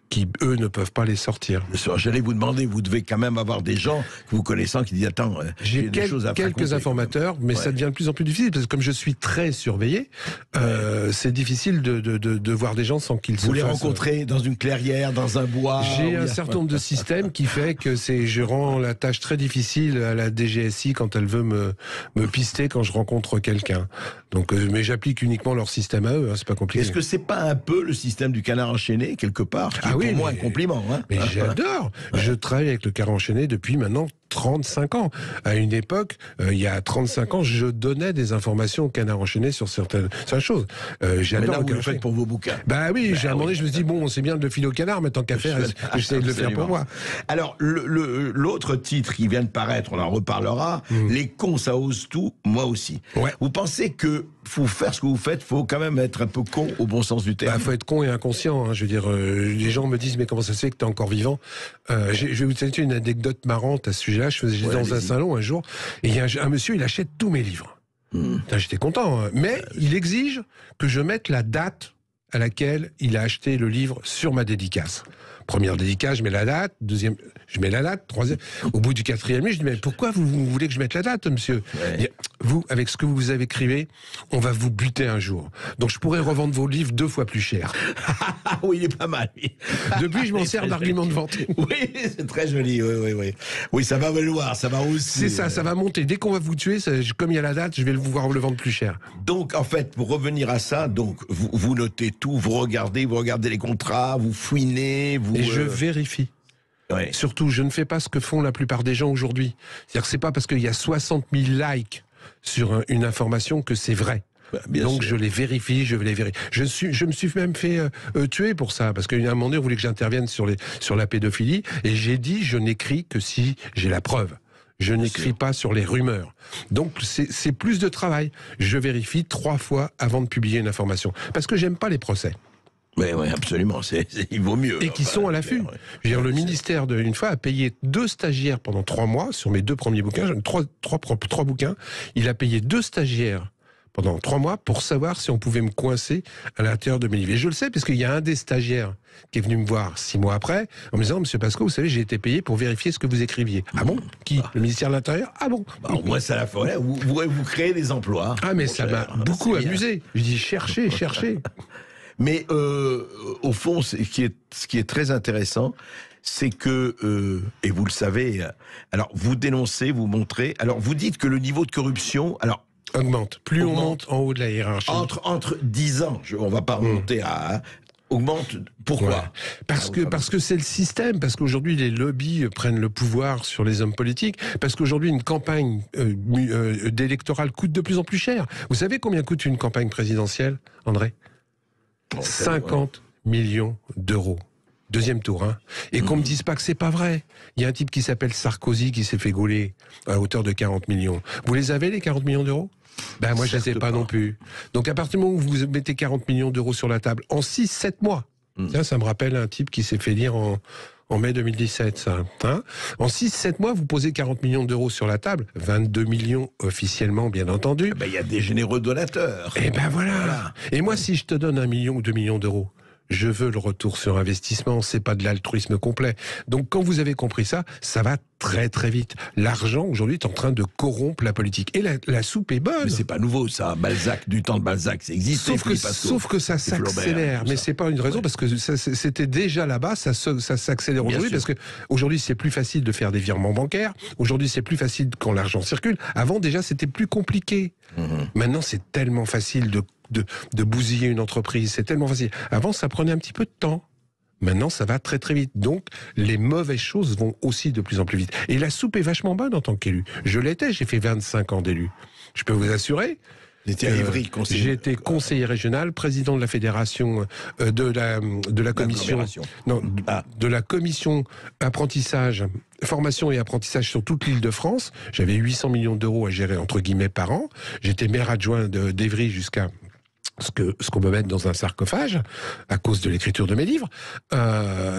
S5: qui, eux, ne peuvent pas les sortir.
S2: J'allais vous demander, vous devez quand même avoir des gens que vous connaissez qui disent, attends,
S5: j'ai des choses à quelques informateurs, mais ça devient de plus en plus difficile, parce que comme je suis très surveillé, c'est difficile de voir des gens sans qu'ils se fassent...
S2: Vous les rencontrez dans une clairière, dans un bois...
S5: J'ai un certain nombre de systèmes qui fait que je rends la tâche très difficile à la DGSI quand elle veut me pister quand je rencontre quelqu'un. Donc, mais j'applique uniquement leur système à eux, c'est pas compliqué.
S2: Est-ce que c'est pas un peu le système du canard enchaîné, quelque part? Pour moi, un compliment. Hein.
S5: Mais j'adore. Je travaille avec le canard enchaîné depuis maintenant 35 ans. À une époque, il y a 35 ans, je donnais des informations au canard enchaîné sur certaines choses. J'adore.
S2: Vous le faites pour vos bouquins.
S5: Bah oui, j'ai un moment donné, je me suis dit, bon, c'est bien de le filer au canard, mais tant qu'à faire, j'essaie de le faire pour moi.
S2: Alors, l'autre titre qui vient de paraître, on en reparlera, Les cons, ça ose tout, moi aussi. Ouais. Vous pensez que pour faire ce que vous faites, faut quand même être un peu con au bon sens du terme?
S5: Faut être con et inconscient. Hein. Je veux dire, les gens me disent, mais comment ça se fait que t'es encore vivant? Je vais vous donner une anecdote marrante à ce sujet-là. J'étais dans un salon un jour, et il y a un monsieur, il achète tous mes livres. J'étais content, hein. Mais il exige que je mette la date à laquelle il a acheté le livre sur ma dédicace. Première dédicace, je mets la date. Deuxième, je mets la date. Troisième. Au bout du quatrième livre, je dis, mais pourquoi vous voulez que je mette la date, monsieur? Vous, avec ce que vous avez écrivé, on va vous buter un jour. Donc je pourrais revendre vos livres 2 fois plus cher.
S2: Oui, il est pas mal. Oui.
S5: Depuis, je m'en sers d'argument de vente.
S2: Oui, c'est très joli. Oui, ça va valoir, ça va aussi.
S5: C'est ça, ça va monter. Dès qu'on va vous tuer, comme il y a la date, je vais pouvoir le vendre plus cher.
S2: Donc, en fait, pour revenir à ça, donc vous notez tout, vous regardez les contrats, vous fouinez,
S5: Et je vérifie. Ouais. Surtout, je ne fais pas ce que font la plupart des gens aujourd'hui. C'est-à-dire que c'est pas parce qu'il y a 60 000 likes sur une information que c'est vrai. Donc je les vérifie, je me suis même fait tuer pour ça, parce qu'à un moment donné, on voulait que j'intervienne sur la pédophilie, et j'ai dit, je n'écris que si j'ai la preuve. Je n'écris pas sur les rumeurs. Donc c'est plus de travail. Je vérifie 3 fois avant de publier une information, parce que j'aime pas les procès.
S2: Oui, absolument, il vaut mieux.
S5: Et qui sont à l'affût. Je veux dire, le ministère, une fois, a payé 2 stagiaires pendant 3 mois, sur mes 2 premiers bouquins, 3 bouquins, il a payé 2 stagiaires pendant 3 mois pour savoir si on pouvait me coincer à l'intérieur de mes livres. Et je le sais, parce qu'il y a un des stagiaires qui est venu me voir 6 mois après, en me disant, Monsieur Pascot, vous savez, j'ai été payé pour vérifier ce que vous écriviez. Ah bon? Qui? Le ministère de l'Intérieur? Ah bon?
S2: Au moins, ça la forêt. Vous créez des emplois.
S5: Ah, mais ça m'a beaucoup amusé. Je dis, cherchez.
S2: Mais au fond, ce qui est très intéressant, c'est que, et vous le savez, alors vous dénoncez, vous montrez, alors vous dites que le niveau de corruption,
S5: augmente. Plus on monte en haut de la hiérarchie.
S2: Entre 10 ans, on va pas remonter à... augmente. Pourquoi?
S5: Parce que c'est le système, parce qu'aujourd'hui les lobbies prennent le pouvoir sur les hommes politiques, parce qu'aujourd'hui une campagne d'électorale coûte de plus en plus cher. Vous savez combien coûte une campagne présidentielle, André? 50 millions d'euros. Deuxième tour, hein. Et qu'on me dise pas que c'est pas vrai. Il y a un type qui s'appelle Sarkozy qui s'est fait gauler à hauteur de 40 millions. Vous les avez, les 40 millions d'euros? Ben, moi, je les ai pas non plus. Donc, à partir du moment où vous mettez 40 millions d'euros sur la table, en 6-7 mois, Tiens, ça me rappelle un type qui s'est fait lire en mai 2017, ça. Hein, en 6-7 mois, vous posez 40 millions d'euros sur la table, 22 millions officiellement, bien entendu.
S2: Il y a des généreux donateurs.
S5: Et ben voilà. Et moi, si je te donne 1 million ou 2 millions d'euros, je veux le retour sur investissement, c'est pas de l'altruisme complet. Donc quand vous avez compris ça, ça va très très vite. L'argent aujourd'hui est en train de corrompre la politique. Et la soupe est bonne.
S2: Mais c'est pas nouveau ça. Balzac, du temps de Balzac, ça existe.
S5: Sauf que ça s'accélère. Mais c'est pas une raison parce que c'était déjà là-bas, ça s'accélère aujourd'hui parce que aujourd'hui c'est plus facile de faire des virements bancaires. Aujourd'hui c'est plus facile quand l'argent circule. Avant déjà c'était plus compliqué. Maintenant c'est tellement facile de bousiller une entreprise, c'est tellement facile. Avant, ça prenait un petit peu de temps. Maintenant, ça va très très vite. Donc, les mauvaises choses vont aussi de plus en plus vite. Et la soupe est vachement bonne en tant qu'élu. Je l'étais, j'ai fait 25 ans d'élu. Je peux vous assurer. J'ai été conseiller régional, président de la fédération de la commission de la commission apprentissage, formation et apprentissage sur toute l'île de France. J'avais 800 millions d'euros à gérer entre guillemets par an. J'étais maire adjoint d'Évry jusqu'à ce qu'on me mette dans un sarcophage à cause de l'écriture de mes livres.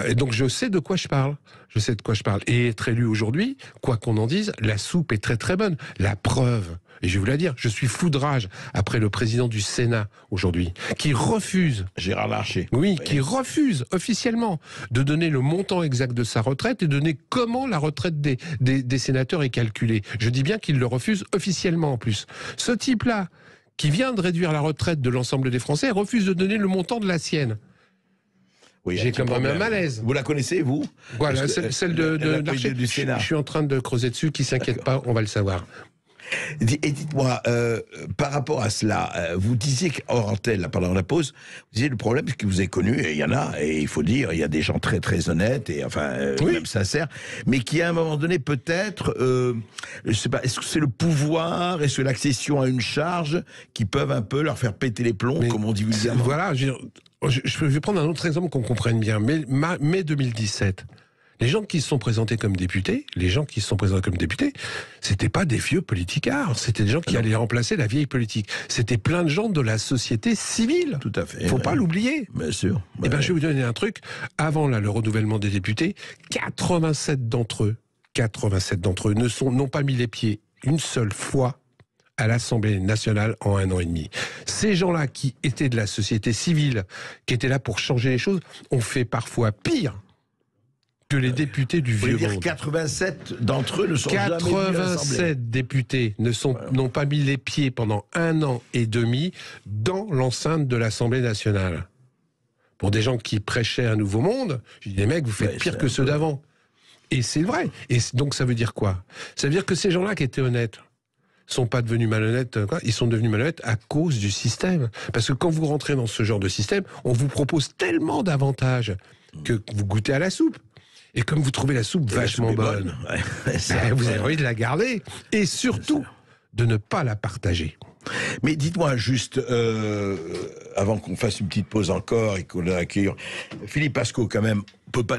S5: Et donc je sais de quoi je parle. Je sais de quoi je parle. Et être élu aujourd'hui, quoi qu'on en dise, la soupe est très très bonne. La preuve, et je vais vous la dire, je suis fou de rage après le président du Sénat aujourd'hui, qui refuse...
S2: Gérard Larcher.
S5: Oui, qui refuse officiellement de donner le montant exact de sa retraite et de donner comment la retraite des sénateurs est calculée. Je dis bien qu'il le refuse officiellement en plus. Ce type-là, qui vient de réduire la retraite de l'ensemble des Français, refuse de donner le montant de la sienne.
S2: Oui,
S5: j'ai quand même un malaise.
S2: Vous la connaissez, vous?
S5: Voilà, celle de Larcher.
S2: Du Sénat.
S5: Je suis en train de creuser dessus, qui s'inquiète pas, on va le savoir.
S2: Et dites-moi, par rapport à cela, vous disiez qu'hors antenne, pendant la pause, vous disiez le problème, c'est que vous avez connu, et il y en a, et il faut dire, il y a des gens très très honnêtes, et même sincères, mais qui à un moment donné, peut-être, je sais pas, est-ce que c'est le pouvoir, est-ce que l'accession à une charge qui peuvent un peu leur faire péter les plombs, comme on dit vulgairement?
S5: Voilà, je vais prendre un autre exemple qu'on comprenne bien. Mai 2017. Les gens qui se sont présentés comme députés, c'était pas des vieux politicards, c'était des gens qui allaient remplacer la vieille politique. C'était plein de gens de la société civile.
S2: Tout à fait.
S5: Faut pas l'oublier.
S2: Bien sûr.
S5: Eh ben, je vais vous donner un truc. Avant le renouvellement des députés, 87 d'entre eux n'ont pas mis les pieds une seule fois à l'Assemblée nationale en 1 an et demi. Ces gens-là qui étaient de la société civile, qui étaient là pour changer les choses, ont fait parfois pire que les députés du vieux monde.
S2: 87 d'entre eux ne sont jamais venus à l'Assemblée.
S5: 87 députés n'ont pas mis les pieds pendant 1 an et demi dans l'enceinte de l'Assemblée nationale. Pour des gens qui prêchaient un nouveau monde, je dis, les mecs, vous faites pire que ceux d'avant. Et c'est vrai. Et donc ça veut dire quoi? Ça veut dire que ces gens-là qui étaient honnêtes sont pas devenus malhonnêtes, ils sont devenus malhonnêtes à cause du système. Parce que quand vous rentrez dans ce genre de système, on vous propose tellement d'avantages que vous goûtez à la soupe. Et comme vous trouvez la soupe vachement bonne, vous avez envie de la garder. Et surtout, de ne pas la partager.
S2: Mais dites-moi juste, avant qu'on fasse une petite pause encore et qu'on accueille Philippe Pascot, quand même,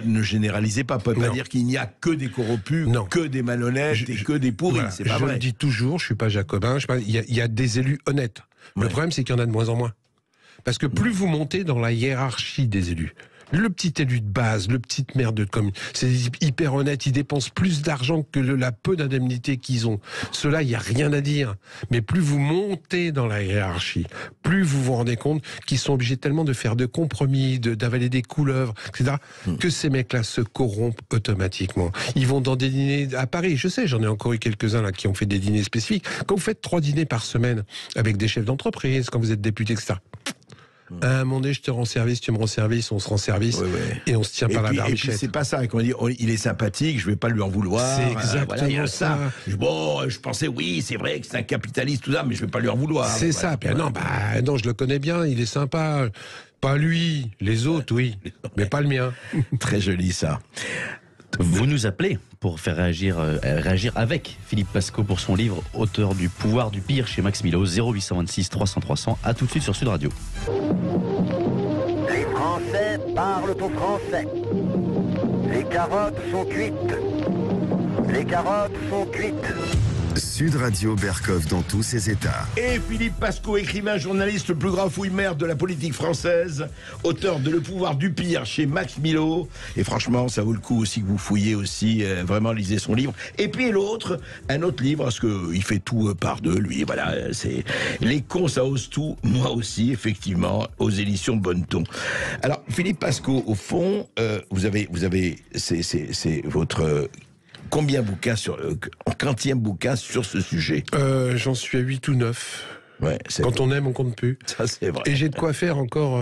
S2: ne généralisez pas, on peut pas dire qu'il n'y a que des corrompus, que des malhonnêtes et que des pourris, voilà, c'est pas vrai. Je le
S5: dis toujours, je suis pas jacobin, il y a des élus honnêtes. Le problème, c'est qu'il y en a de moins en moins. Parce que plus vous montez dans la hiérarchie des élus, le petit élu de base, le petit maire de commune, c'est hyper honnête, ils dépensent plus d'argent que la peu d'indemnités qu'ils ont. Cela, il n'y a rien à dire. Mais plus vous montez dans la hiérarchie, plus vous vous rendez compte qu'ils sont obligés tellement de faire de compromis, d'avaler des couleuvres, etc., que ces mecs-là se corrompent automatiquement. Ils vont dans des dîners à Paris, je sais, j'en ai encore eu quelques-uns là qui ont fait des dîners spécifiques. Quand vous faites 3 dîners par semaine avec des chefs d'entreprise, quand vous êtes député, etc., à un moment donné, je te rends service, tu me rends service, on se rend service, et on se tient par la barbichette.
S2: Et puis c'est pas ça, quand on dit il est sympathique, je vais pas lui en vouloir.
S5: C'est exactement ça.
S2: Bon, je pensais, oui, c'est vrai que c'est un capitaliste, tout ça, mais je vais pas lui en vouloir.
S5: C'est ça. Puis, non, je le connais bien, il est sympa. Pas lui, les autres, oui, mais pas le mien.
S2: Très joli, ça.
S4: Vous nous appelez pour faire réagir avec Philippe Pascot pour son livre Auteur du pouvoir du pire chez Max Milo, 0826 300 300. À tout de suite sur Sud Radio.
S6: Les Français parlent au français. Les carottes sont cuites. Les carottes sont cuites.
S1: Sud Radio Berkov dans tous ses états.
S2: Et Philippe Pasco, écrivain, journaliste, le plus grand fouille-merde de la politique française, auteur de Le pouvoir du pire chez Max Milo. Et franchement, ça vaut le coup aussi que vous fouillez aussi, vraiment lisez son livre. Et puis l'autre, un autre livre, parce qu'il fait tout par deux, lui, voilà, c'est Les cons, ça ose tout, moi aussi, effectivement, aux éditions Bonneton. Alors, Philippe Pasco, au fond, vous avez, c'est votre... Combien de bouquins en quantième bouquin sur ce sujet?
S5: J'en suis à 8 ou 9.
S2: Ouais,
S5: quand on aime, on compte plus.
S2: Ça, c'est vrai.
S5: Et j'ai de quoi faire encore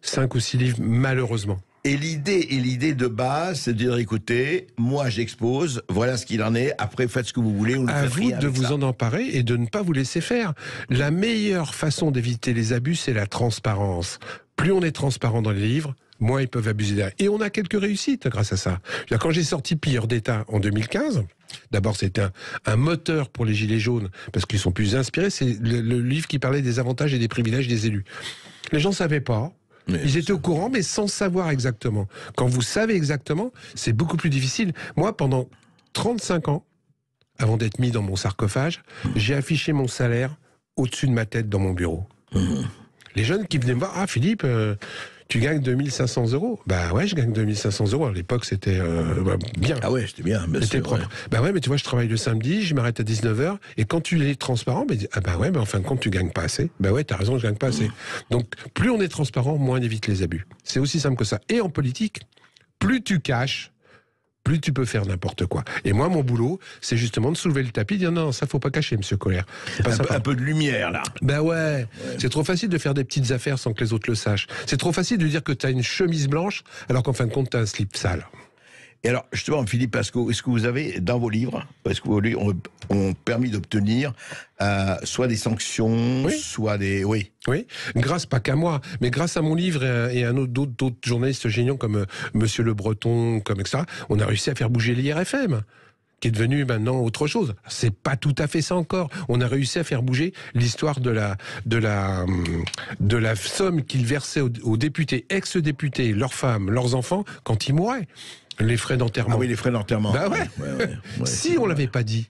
S5: 5 ou 6 livres, malheureusement.
S2: Et l'idée de base, c'est de dire, écoutez, moi j'expose, voilà ce qu'il en est, après faites ce que vous voulez.
S5: À vous de vous en emparer et de ne pas vous laisser faire. La meilleure façon d'éviter les abus, c'est la transparence. Plus on est transparent dans les livres, moins ils peuvent abuser derrière. Et on a quelques réussites grâce à ça. Quand j'ai sorti Pilleurs d'État en 2015, d'abord c'était un moteur pour les Gilets jaunes, parce qu'ils sont plus inspirés, c'est le livre qui parlait des avantages et des privilèges des élus. Les gens ne savaient pas. Ils étaient au courant, mais sans savoir exactement. Quand vous savez exactement, c'est beaucoup plus difficile. Moi, pendant 35 ans, avant d'être mis dans mon sarcophage, j'ai affiché mon salaire au-dessus de ma tête dans mon bureau. Les jeunes qui venaient me voir, « Ah Philippe, tu gagnes 2500 €. Bah ouais, je gagne 2500 €. À l'époque, c'était bien.
S2: Ah ouais, c'était bien.
S5: C'était propre. Ouais. Bah ouais, mais tu vois, je travaille le samedi, je m'arrête à 19h. Et quand tu es transparent, bah, ah bah ouais, mais en fin de compte, tu gagnes pas assez. Bah ouais, t'as raison, je gagne pas assez. Donc, plus on est transparent, moins on évite les abus. C'est aussi simple que ça. Et en politique, plus tu caches, plus tu peux faire n'importe quoi. Et moi, mon boulot, c'est justement de soulever le tapis, de dire non, ça faut pas cacher, monsieur Colère.
S2: Un peu de lumière, là.
S5: Ben ouais. C'est trop facile de faire des petites affaires sans que les autres le sachent. C'est trop facile de dire que tu as une chemise blanche, alors qu'en fin de compte, tu as un slip sale.
S2: Et alors, justement, Philippe Pasco, est-ce que vous avez, dans vos livres, est-ce que vos livres ont permis d'obtenir soit des sanctions, soit des... Oui,
S5: grâce, pas qu'à moi, mais grâce à mon livre et à d'autres journalistes géniaux comme Monsieur Le Breton, comme etc., on a réussi à faire bouger l'IRFM, qui est devenu maintenant autre chose. C'est pas tout à fait ça encore. On a réussi à faire bouger l'histoire de la somme qu'ils versaient aux députés, ex-députés, leurs femmes, leurs enfants, quand ils mouraient. Les frais d'enterrement.
S2: Ah oui, les frais d'enterrement.
S5: Bah ouais. Si on l'avait pas dit,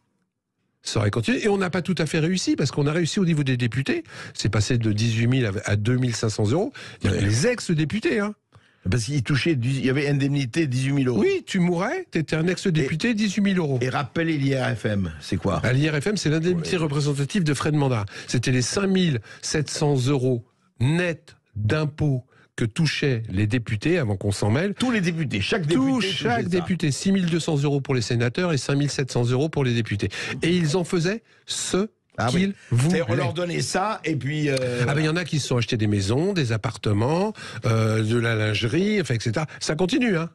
S5: ça aurait continué. Et on n'a pas tout à fait réussi, parce qu'on a réussi au niveau des députés. C'est passé de 18 000 à 2 500 €. Il y avait les ex-députés, hein.
S2: Parce qu'il touchait, il y avait indemnité 18 000 €.
S5: Oui, tu mourrais, t'étais un ex-député, 18 000 €.
S2: Et rappelez l'IRFM, c'est quoi?
S5: L'IRFM, c'est l'indemnité représentative de frais de mandat. C'était les 5 700 € nets d'impôts que touchaient les députés avant qu'on s'en mêle.
S2: Tous les députés, chaque député.
S5: Chaque député, 6 200 € pour les sénateurs et 5 700 € pour les députés. Et ils en faisaient ce qu'ils voulaient.
S2: On leur donnait ça, et puis...
S5: Ah ben il y en a qui se sont achetés des maisons, des appartements, de la lingerie, enfin, etc. Ça continue, hein.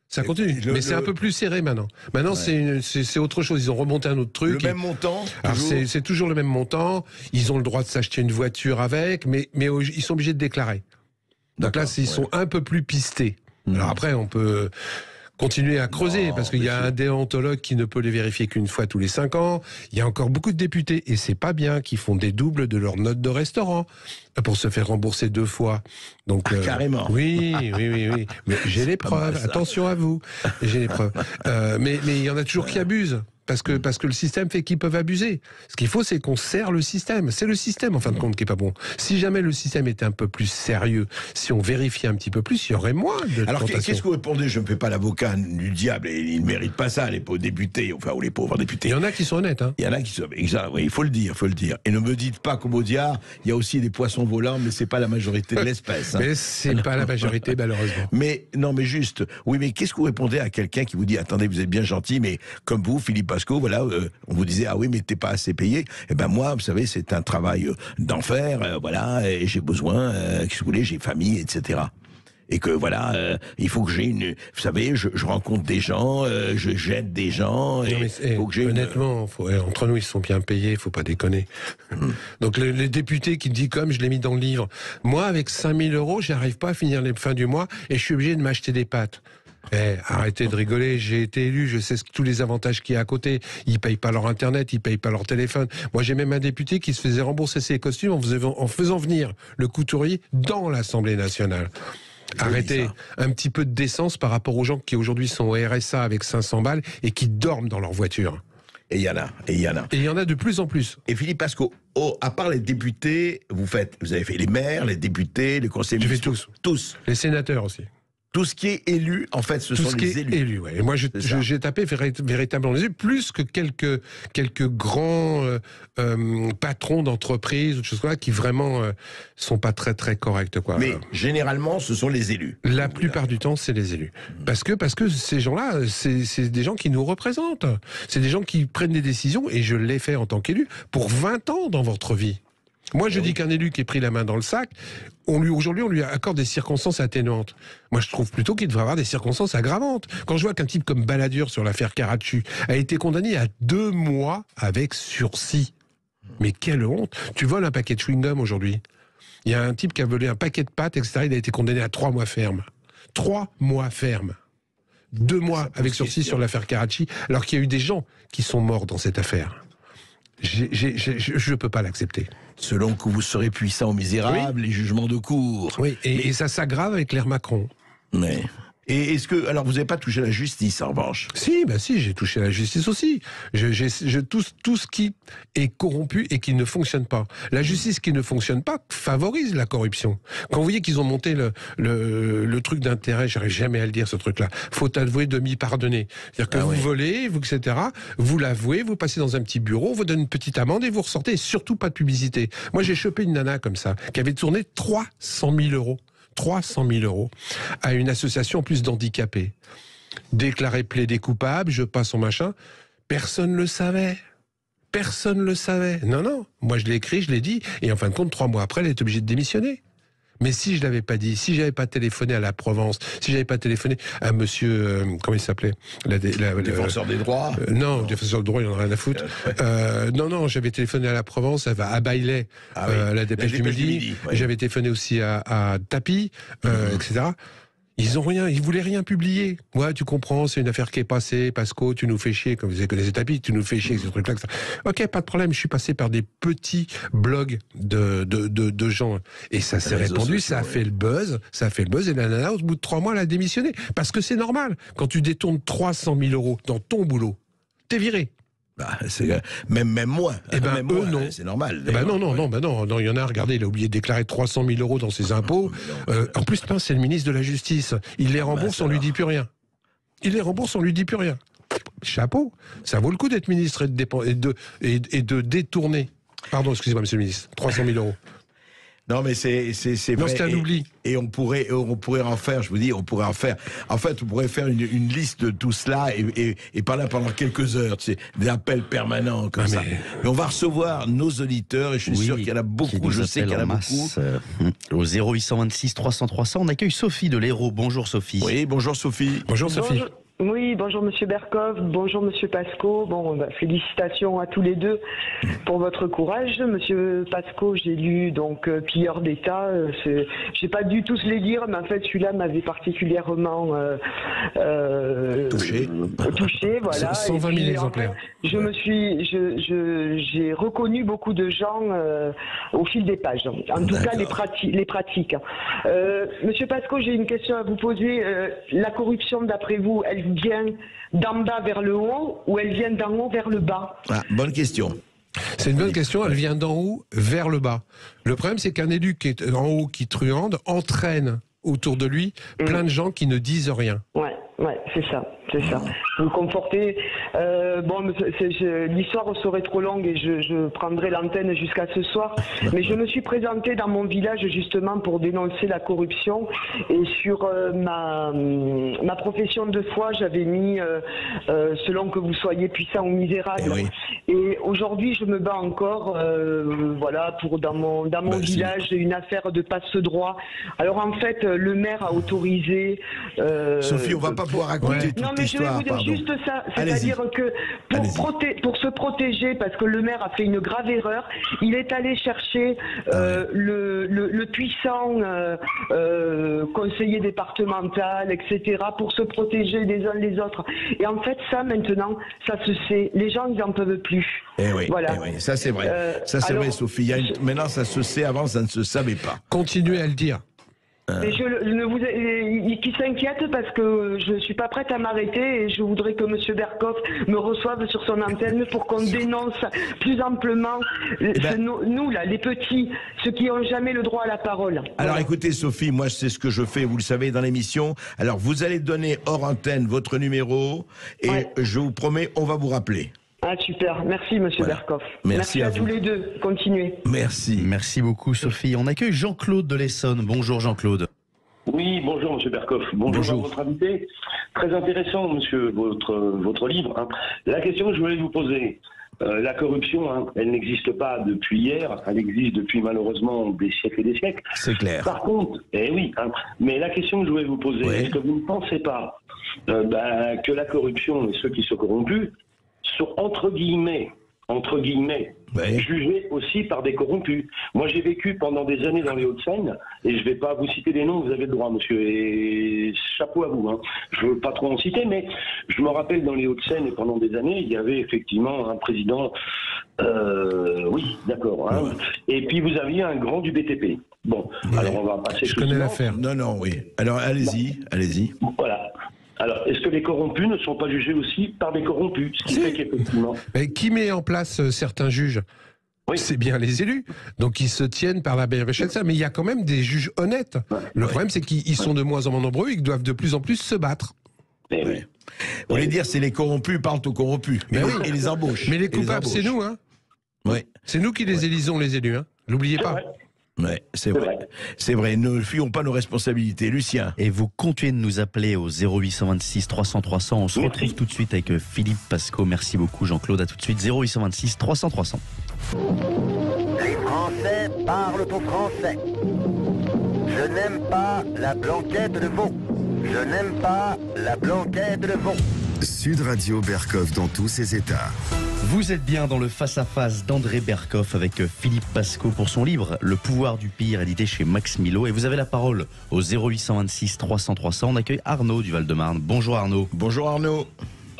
S5: Ça continue, mais c'est un peu plus serré maintenant. Maintenant, c'est autre chose. Ils ont remonté un autre truc.
S2: Le même montant.
S5: Alors c'est toujours le même montant. Ils ont le droit de s'acheter une voiture avec, mais ils sont obligés de déclarer. Donc là, ils sont un peu plus pistés. Alors après, on peut continuer à creuser, parce qu'il y a un déontologue qui ne peut les vérifier qu'une fois tous les 5 ans. Il y a encore beaucoup de députés, et c'est pas bien, qui font des doubles de leur note de restaurant pour se faire rembourser 2 fois. Donc,
S2: carrément.
S5: Oui. Mais j'ai les preuves. Attention à vous. J'ai les preuves. Mais il y en a toujours qui abusent. Parce que le système fait qu'ils peuvent abuser. Ce qu'il faut, c'est qu'on serre le système. C'est le système, en fin de compte, qui est pas bon. Si jamais le système était un peu plus sérieux, si on vérifiait un petit peu plus, il y aurait moins de
S2: Alors,
S5: tentation.
S2: qu'est-ce que vous répondez? Je ne fais pas l'avocat du diable, et ils ne méritent pas ça, les pauvres députés, ou les pauvres députés.
S5: Il y en a qui sont honnêtes, hein.
S2: Il y en a qui sont... Exact, oui, il faut le dire. Et ne me dites pas qu'au Baudiard, il y a aussi des poissons volants, mais c'est pas la majorité de l'espèce. Hein.
S5: Mais c'est pas la majorité, malheureusement.
S2: Mais juste, mais qu'est-ce que vous répondez à quelqu'un qui vous dit, attendez, vous êtes bien gentil, mais comme vous, Philippe Pasco, voilà, on vous disait, ah oui, mais t'es pas assez payé. Eh ben moi, vous savez, c'est un travail d'enfer, voilà, et j'ai besoin, qu'est-ce que vous voulez, j'ai famille, etc. Et que voilà, il faut que j'ai vous savez, je rencontre des gens, je jette des gens. Faut que j'ai
S5: honnêtement, entre nous, ils sont bien payés, il faut pas déconner. Donc les députés qui disent, comme je l'ai mis dans le livre, moi avec 5 000 €, j'arrive pas à finir les fins du mois et je suis obligé de m'acheter des pâtes. Arrêtez de rigoler, j'ai été élu, je sais tous les avantages qu'il y a à côté. Ils payent pas leur internet, ils payent pas leur téléphone. Moi, j'ai même un député qui se faisait rembourser ses costumes en faisant venir le couturier dans l'Assemblée nationale. Arrêtez un petit peu de décence par rapport aux gens qui aujourd'hui sont au RSA avec 500 balles et qui dorment dans leur voiture.
S2: Et il y en a.
S5: Et il y en a de plus en plus.
S2: Et Philippe Pasco, à part les députés, vous avez fait les maires, les députés, les conseillers municipaux.
S5: J'ai fait tous. Les sénateurs aussi.
S2: Tout ce qui est élu, en fait, ce sont les élus.
S5: Élus, ouais. Et moi, j'ai tapé véritablement les élus, plus que quelques grands patrons d'entreprises ou de choses comme ça, qui vraiment sont pas très très corrects, quoi.
S2: Mais généralement, ce sont les élus.
S5: La plupart du temps, c'est les élus. Parce que ces gens-là, c'est des gens qui nous représentent. C'est des gens qui prennent des décisions, et je l'ai fait en tant qu'élu, pour 20 ans dans votre vie. Moi, je dis qu'un élu qui est pris la main dans le sac, aujourd'hui, on lui accorde des circonstances atténuantes. Moi, je trouve plutôt qu'il devrait avoir des circonstances aggravantes. Quand je vois qu'un type comme Balladur sur l'affaire Karachi a été condamné à 2 mois avec sursis. Mais quelle honte! Tu voles un paquet de chewing-gum aujourd'hui. Il y a un type qui a volé un paquet de pâtes, etc. Il a été condamné à 3 mois ferme. 3 mois ferme. 2 mois avec sursis sur l'affaire Karachi, alors qu'il y a eu des gens qui sont morts dans cette affaire. Je ne peux pas l'accepter.
S2: Selon que vous serez puissant ou misérable, les jugements de cour.
S5: Oui, et ça s'aggrave avec l'ère Macron.
S2: Mais... Et est-ce que... Alors, vous n'avez pas touché la justice, en revanche?
S5: Si, j'ai touché la justice aussi. Je touche tout ce qui est corrompu et qui ne fonctionne pas. La justice qui ne fonctionne pas favorise la corruption. Quand vous voyez qu'ils ont monté le truc d'intérêt, j'arrive jamais à le dire, ce truc-là, faute avouée, demi-pardonnée. C'est-à-dire que vous volez, etc., vous l'avouez, vous passez dans un petit bureau, on vous donne une petite amende et vous ressortez, et surtout pas de publicité. Moi, j'ai chopé une nana comme ça, qui avait tourné 300 000 euros. 300 000 euros à une association en plus d'handicapés. Déclaré plaidé coupable, je passe son machin. Personne ne le savait. Personne ne le savait. Non. Moi, je l'ai écrit, je l'ai dit. Et en fin de compte, 3 mois après, elle est obligée de démissionner. Mais si je l'avais pas dit, si j'avais pas téléphoné à la Provence, si j'avais pas téléphoné à monsieur, comment il s'appelait,
S2: le défenseur des droits.
S5: Non, le défenseur des droits, il en a rien à foutre. Non, j'avais téléphoné à la Provence, à Bailey, la dépêche du midi. J'avais téléphoné aussi à Tapi, etc. Ils ont rien, ils voulaient rien publier. Ouais, tu comprends, c'est une affaire qui est passée, Pasco, tu nous fais chier, comme vous connaissez Tapi, tu nous fais chier avec ce truc-là. Ok, pas de problème, je suis passé par des petits blogs de gens. Et ça s'est répandu, ça a fait le buzz, et la nana, au bout de 3 mois, elle a démissionné. Parce que c'est normal. Quand tu détournes 300 000 euros dans ton boulot, t'es viré.
S2: Même moi.
S5: Même eux, non.
S2: C'est normal.
S5: Non, il y en a, regardez, il a oublié de déclarer 300 000 euros dans ses impôts. En plus, c'est le ministre de la Justice. Il les rembourse, on lui dit plus rien. Chapeau. Ça vaut le coup d'être ministre et de détourner. Pardon, excusez-moi, monsieur le ministre. 300 000 euros.
S2: Non, mais c'est vrai.
S5: Non, c'est un oubli.
S2: Et on pourrait en faire, je vous dis, on pourrait en faire. En fait, on pourrait faire une liste de tout cela et parler pendant quelques heures, tu sais, des appels permanents comme ça. Mais on va recevoir nos auditeurs et je suis sûr qu'il y en a beaucoup. Je sais qu'il y en a beaucoup.
S4: Au 0826 300 300, on accueille Sophie de l'Hérault. Bonjour Sophie.
S2: Oui, bonjour Sophie.
S5: Bonjour Sophie.
S7: Oui, bonjour Monsieur Berkov, bonjour Monsieur Pasco. Félicitations à tous les deux pour votre courage. Monsieur Pasco, j'ai lu donc Pilleur d'État. J'ai pas dû tous les lire, mais en fait celui-là m'avait particulièrement touché, voilà.
S5: 120 000 exemplaires.
S7: J'ai reconnu beaucoup de gens au fil des pages. En tout cas, les pratiques. Monsieur Pasco, j'ai une question à vous poser. La corruption, d'après vous, elle vient d'en bas vers le haut ou elle vient d'en haut vers le bas?
S2: Bonne question.
S5: C'est une bonne question, elle vient d'en haut vers le bas. Le problème, c'est qu'un élu qui est en haut, qui truande, entraîne autour de lui plein de gens qui ne disent rien.
S7: Ouais, c'est ça. Vous confortez. L'histoire serait trop longue et je prendrai l'antenne jusqu'à ce soir. Mais je me suis présentée dans mon village justement pour dénoncer la corruption. Et sur ma profession de foi, j'avais mis selon que vous soyez puissant ou misérable. Et aujourd'hui, je me bats encore. Pour dans mon village, une affaire de passe-droit. Alors en fait, le maire a autorisé.
S2: Sophie, on va pas pouvoir raconter toute l'histoire.
S7: Non, mais je vais vous dire juste ça. C'est-à-dire que pour se protéger, parce que le maire a fait une grave erreur, il est allé chercher le puissant conseiller départemental, etc., pour se protéger les uns les autres. Et en fait, ça, maintenant, ça se sait. Les gens, ils n'en peuvent plus. Voilà.
S2: Ça, c'est vrai. Vrai, Sophie. Maintenant, ça se sait. Avant, ça ne se savait pas.
S5: Continuez à le dire.
S7: Et qui s'inquiète parce que je ne suis pas prête à m'arrêter et je voudrais que M. Berkoff me reçoive sur son antenne pour qu'on dénonce plus amplement nous, là, les petits, ceux qui n'ont jamais le droit à la parole.
S2: Alors écoutez Sophie, moi c'est ce que je fais, vous le savez, dans l'émission. Alors vous allez donner hors antenne votre numéro et je vous promets, on va vous rappeler.
S7: Ah super, merci Monsieur Berkoff.
S2: Merci à
S7: tous les deux, continuez.
S2: Merci.
S4: Merci beaucoup Sophie. On accueille Jean-Claude de l'Essonne. Bonjour Jean-Claude.
S8: Oui, bonjour Monsieur Berkoff. Bonjour à votre invité. Très intéressant Monsieur, votre livre. Hein. La question que je voulais vous poser, la corruption, hein, elle n'existe pas depuis hier, elle existe depuis malheureusement des siècles et des siècles.
S2: C'est clair.
S8: Par contre, oui, hein, mais la question que je voulais vous poser, est-ce que vous ne pensez pas que la corruption et ceux qui sont corrompus sont entre guillemets, jugés aussi par des corrompus. Moi, j'ai vécu pendant des années dans les Hauts-de-Seine, et je ne vais pas vous citer des noms, vous avez le droit, monsieur, et chapeau à vous. Hein. Je ne veux pas trop en citer, mais je me rappelle dans les Hauts-de-Seine, et pendant des années, il y avait effectivement un président, oui, d'accord, hein. Et puis vous aviez un grand du BTP. Bon, alors on va passer...
S5: Je connais l'affaire.
S2: Non, oui. Alors allez-y.
S8: Voilà. Alors, est-ce que les corrompus ne sont pas jugés aussi par des corrompus? Ce qui fait qu'effectivement...
S5: Qui met en place certains juges? C'est bien les élus. Donc ils se tiennent par la meilleure échelle de ça. Mais il y a quand même des juges honnêtes. Le problème, c'est qu'ils sont de moins en moins nombreux et qu'ils doivent de plus en plus se battre.
S2: Vous voulez dire, c'est les corrompus parlent aux corrompus et les embauchent.
S5: Mais les coupables, c'est nous, hein. C'est nous qui les élisons, les élus, hein. N'oubliez pas.
S2: Oui, c'est vrai. C'est vrai, ne fuyons pas nos responsabilités. Lucien.
S4: Et vous continuez de nous appeler au 0826 300 300. On se retrouve tout de suite avec Philippe Pasco. Merci beaucoup Jean-Claude. À tout de suite. 0826 300 300.
S6: Les Français parlent au français. Je n'aime pas la blanquette de veau. Je n'aime pas la blanquette de veau.
S1: Sud Radio Berkoff dans tous ses états.
S4: Vous êtes bien dans le face-à-face d'André Berkoff avec Philippe Pasco pour son livre Le pouvoir du pire, édité chez Max Milo. Et vous avez la parole au 0826 300 300. On accueille Arnaud du Val-de-Marne. Bonjour Arnaud.
S2: Bonjour Arnaud.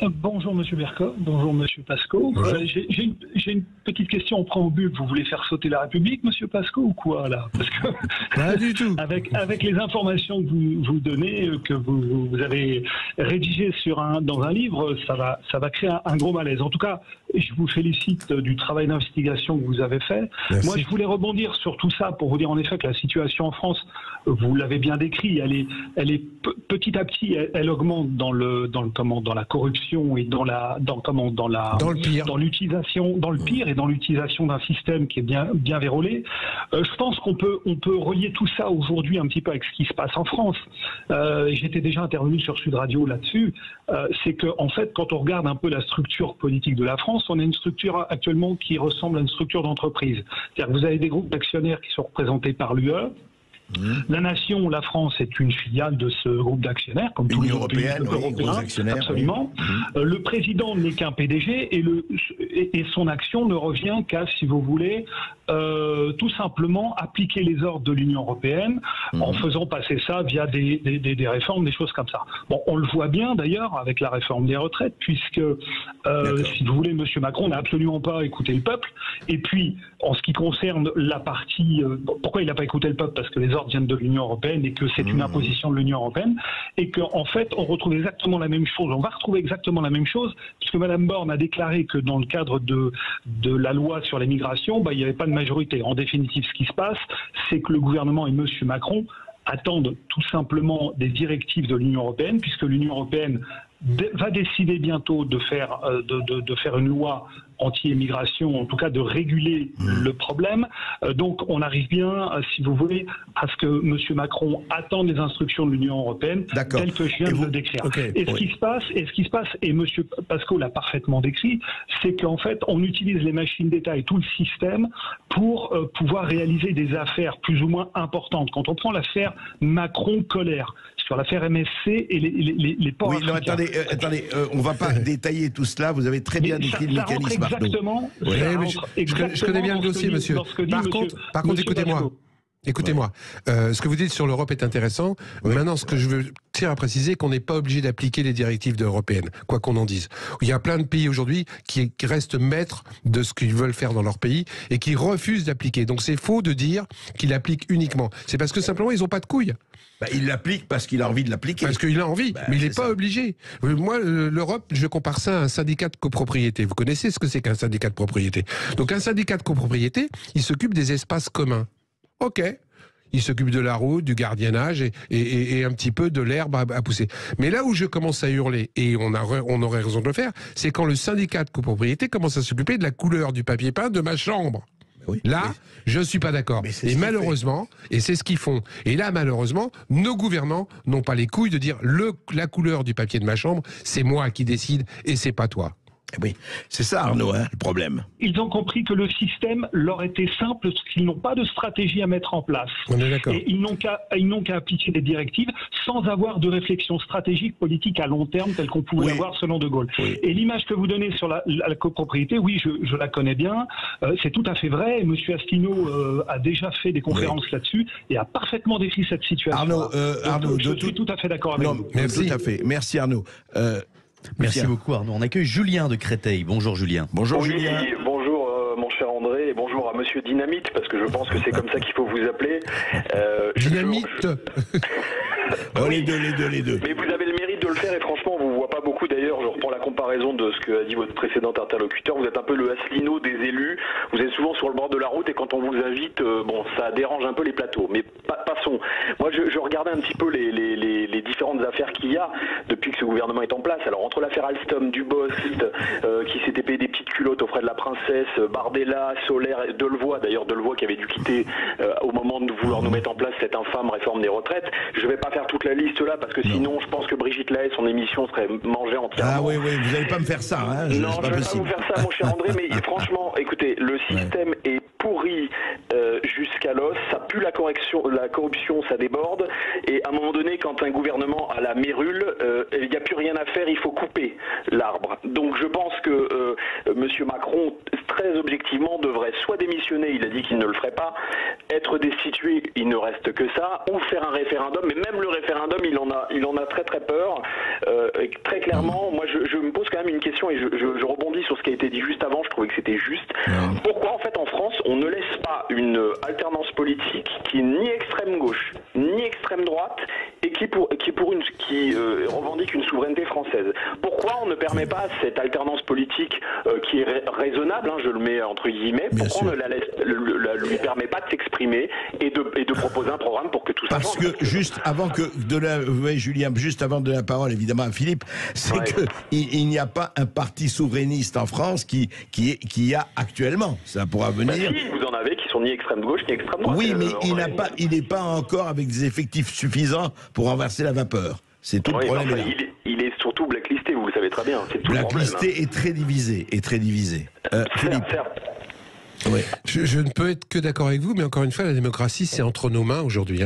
S9: Bonjour Monsieur Berkoff, bonjour Monsieur Pasco. J'ai une petite question en préambule. Vous voulez faire sauter la République, Monsieur Pasco, ou quoi là? Parce que
S5: pas du tout.
S9: Avec les informations que vous donnez, que vous avez rédigées dans un livre, ça va créer un gros malaise. En tout cas, je vous félicite du travail d'investigation que vous avez fait.
S5: Merci.
S9: Moi, je voulais rebondir sur tout ça pour vous dire en effet que la situation en France, vous l'avez bien décrit, elle est petit à petit, elle augmente dans la corruption et dans le pire et dans l'utilisation d'un système qui est bien vérolé. Je pense qu'on peut relier tout ça aujourd'hui un petit peu avec ce qui se passe en France. J'étais déjà intervenu sur Sud Radio là-dessus. C'est que en fait, quand on regarde un peu la structure politique de la France, on a une structure actuellement qui ressemble à une structure d'entreprise. C'est-à-dire que vous avez des groupes d'actionnaires qui sont représentés par l'UE. La nation, la France, est une filiale de ce groupe d'actionnaires, comme tous les autres pays européens, absolument. Le président n'est qu'un PDG et son action ne revient qu'à, si vous voulez, tout simplement appliquer les ordres de l'Union européenne en faisant passer ça via des réformes, des choses comme ça. Bon, on le voit bien d'ailleurs avec la réforme des retraites, puisque, si vous voulez, M. Macron n'a absolument pas écouté le peuple. Et puis, en ce qui concerne la partie... pourquoi il n'a pas écouté le peuple? Parce que les ordres viennent de l'Union européenne et que c'est une imposition de l'Union européenne, et qu'en fait, on retrouve exactement la même chose. On va retrouver exactement la même chose, puisque Mme Borne a déclaré que dans le cadre de la loi sur les migrations, il n'y avait pas de majorité. En définitive, ce qui se passe, c'est que le gouvernement et M. Macron attendent tout simplement des directives de l'Union européenne, puisque l'Union européenne va décider bientôt de faire une loi anti-immigration, en tout cas de réguler le problème. Donc on arrive bien, si vous voulez, à ce que M. Macron attende les instructions de l'Union européenne, telles que je viens de le décrire. Ce qui se passe, et M. Pasco l'a parfaitement décrit, c'est qu'en fait on utilise les machines d'État et tout le système pour pouvoir réaliser des affaires plus ou moins importantes. Quand on prend l'affaire Macron-Colère, sur l'affaire MSC et les ports africains.
S2: Attendez, on ne va pas détailler tout cela, vous avez très bien décrit le mécanisme.
S5: Exactement. Je connais bien le dossier, monsieur. Par contre, écoutez-moi. Écoutez-moi, ce que vous dites sur l'Europe est intéressant. Oui. Maintenant, ce que je veux tiens à préciser, qu'on n'est pas obligé d'appliquer les directives européennes, quoi qu'on en dise. Il y a plein de pays aujourd'hui qui restent maîtres de ce qu'ils veulent faire dans leur pays et qui refusent d'appliquer. Donc c'est faux de dire qu'ils l'appliquent uniquement. C'est parce que simplement ils n'ont pas de couilles.
S2: Il l'applique parce qu'il a envie de l'appliquer.
S5: Parce qu'il a envie, mais il n'est pas obligé. Moi, l'Europe, je compare ça à un syndicat de copropriété. Vous connaissez ce que c'est qu'un syndicat de propriété? Donc un syndicat de copropriété, il s'occupe des espaces communs. Ok, il s'occupe de la route, du gardiennage et un petit peu de l'herbe à pousser. Mais là où je commence à hurler, et on aurait raison de le faire, c'est quand le syndicat de copropriété commence à s'occuper de la couleur du papier peint de ma chambre. Oui, là, je ne suis pas d'accord. Et malheureusement, et c'est ce qu'ils font, et là, malheureusement, nos gouvernants n'ont pas les couilles de dire la couleur du papier de ma chambre, c'est moi qui décide et c'est pas toi.
S2: Oui, c'est ça Arnaud, le problème.
S9: Ils ont compris que le système leur était simple, parce qu'ils n'ont pas de stratégie à mettre en place.
S5: On est d'accord.
S9: Et ils n'ont qu'à appliquer des directives sans avoir de réflexion stratégique, politique à long terme, telle qu'on pouvait l'avoir selon De Gaulle. Oui. Et l'image que vous donnez sur la copropriété, oui, je la connais bien, c'est tout à fait vrai. M. Asselineau a déjà fait des conférences là-dessus et a parfaitement décrit cette situation.
S2: Arnaud,
S9: je suis tout à fait d'accord avec vous.
S2: Merci. Tout à fait. Merci Arnaud.
S4: Merci beaucoup Arnaud. On accueille Julien de Créteil. Bonjour Julien.
S2: Bonjour Julien.
S10: Bonjour mon cher André et bonjour à Monsieur Dynamite parce que je pense que c'est comme ça qu'il faut vous appeler.
S5: Dynamite.
S10: Les deux. Mais vous avez le mérite de le faire et franchement on vous voit pas beaucoup d'ailleurs. Je reprends la comparaison de ce qu'a dit votre précédent interlocuteur. Vous êtes un peu le Asselineau des élus. Vous êtes souvent sur le bord de la route et quand on vous invite, ça dérange un peu les plateaux. Mais passons. Moi je regardais un petit peu les différentes affaires qu'il y a depuis que ce gouvernement est en place. Alors entre l'affaire Alstom, Dubost, qui s'était payé des petites culottes aux frais de la princesse, Bardella, Solaire, Delevoye qui avait dû quitter au moment de vouloir nous mettre en place cette infâme réforme des retraites. Je vais pas faire toute la liste là parce que sinon je pense que Brigitte Lahaye, son émission serait mangée entièrement.
S2: Ah oui, vous n'allez pas me faire ça.
S10: Non, je ne vais pas vous faire ça mon cher André, mais franchement, écoutez, le système est pourri jusqu'à l'os, ça pue la corruption, ça déborde, et à un moment donné, quand un gouvernement a la mérule, il n'y a plus rien à faire, il faut couper l'arbre. Donc je pense que M. Macron, très objectivement, devrait soit démissionner, il a dit qu'il ne le ferait pas, être destitué, il ne reste que ça, ou faire un référendum, mais même le référendum, il en a très très peur. Très clairement, moi je me pose quand même une question, et je rebondis sur ce qui a été dit juste avant, je trouvais que c'était juste. Pourquoi en fait en France, on ne laisse pas une alternance politique qui est ni extrême gauche, ni extrême droite, et qui revendique une souveraineté française? Pourquoi on ne permet pas cette alternance politique qui est raisonnable, je le mets entre guillemets, pourquoi on ne lui permet pas de s'exprimer et de proposer un programme pour que tout ça change?
S2: Parce que juste avant Julien, juste avant de la parole évidemment à Philippe, c'est que il n'y a pas un parti souverainiste en France qui a actuellement. Ça pourra venir.
S10: Si, vous en avez qui sont ni extrême gauche ni extrême droite.
S2: Oui, mais il n'est pas encore avec des effectifs suffisants pour renverser la vapeur. C'est tout le problème.
S10: Il est surtout blacklisté, vous le savez très bien. C'est tout
S2: blacklisté le problème, et très divisé. Philippe.
S5: Oui. Je ne peux être que d'accord avec vous, mais encore une fois, la démocratie, c'est entre nos mains aujourd'hui.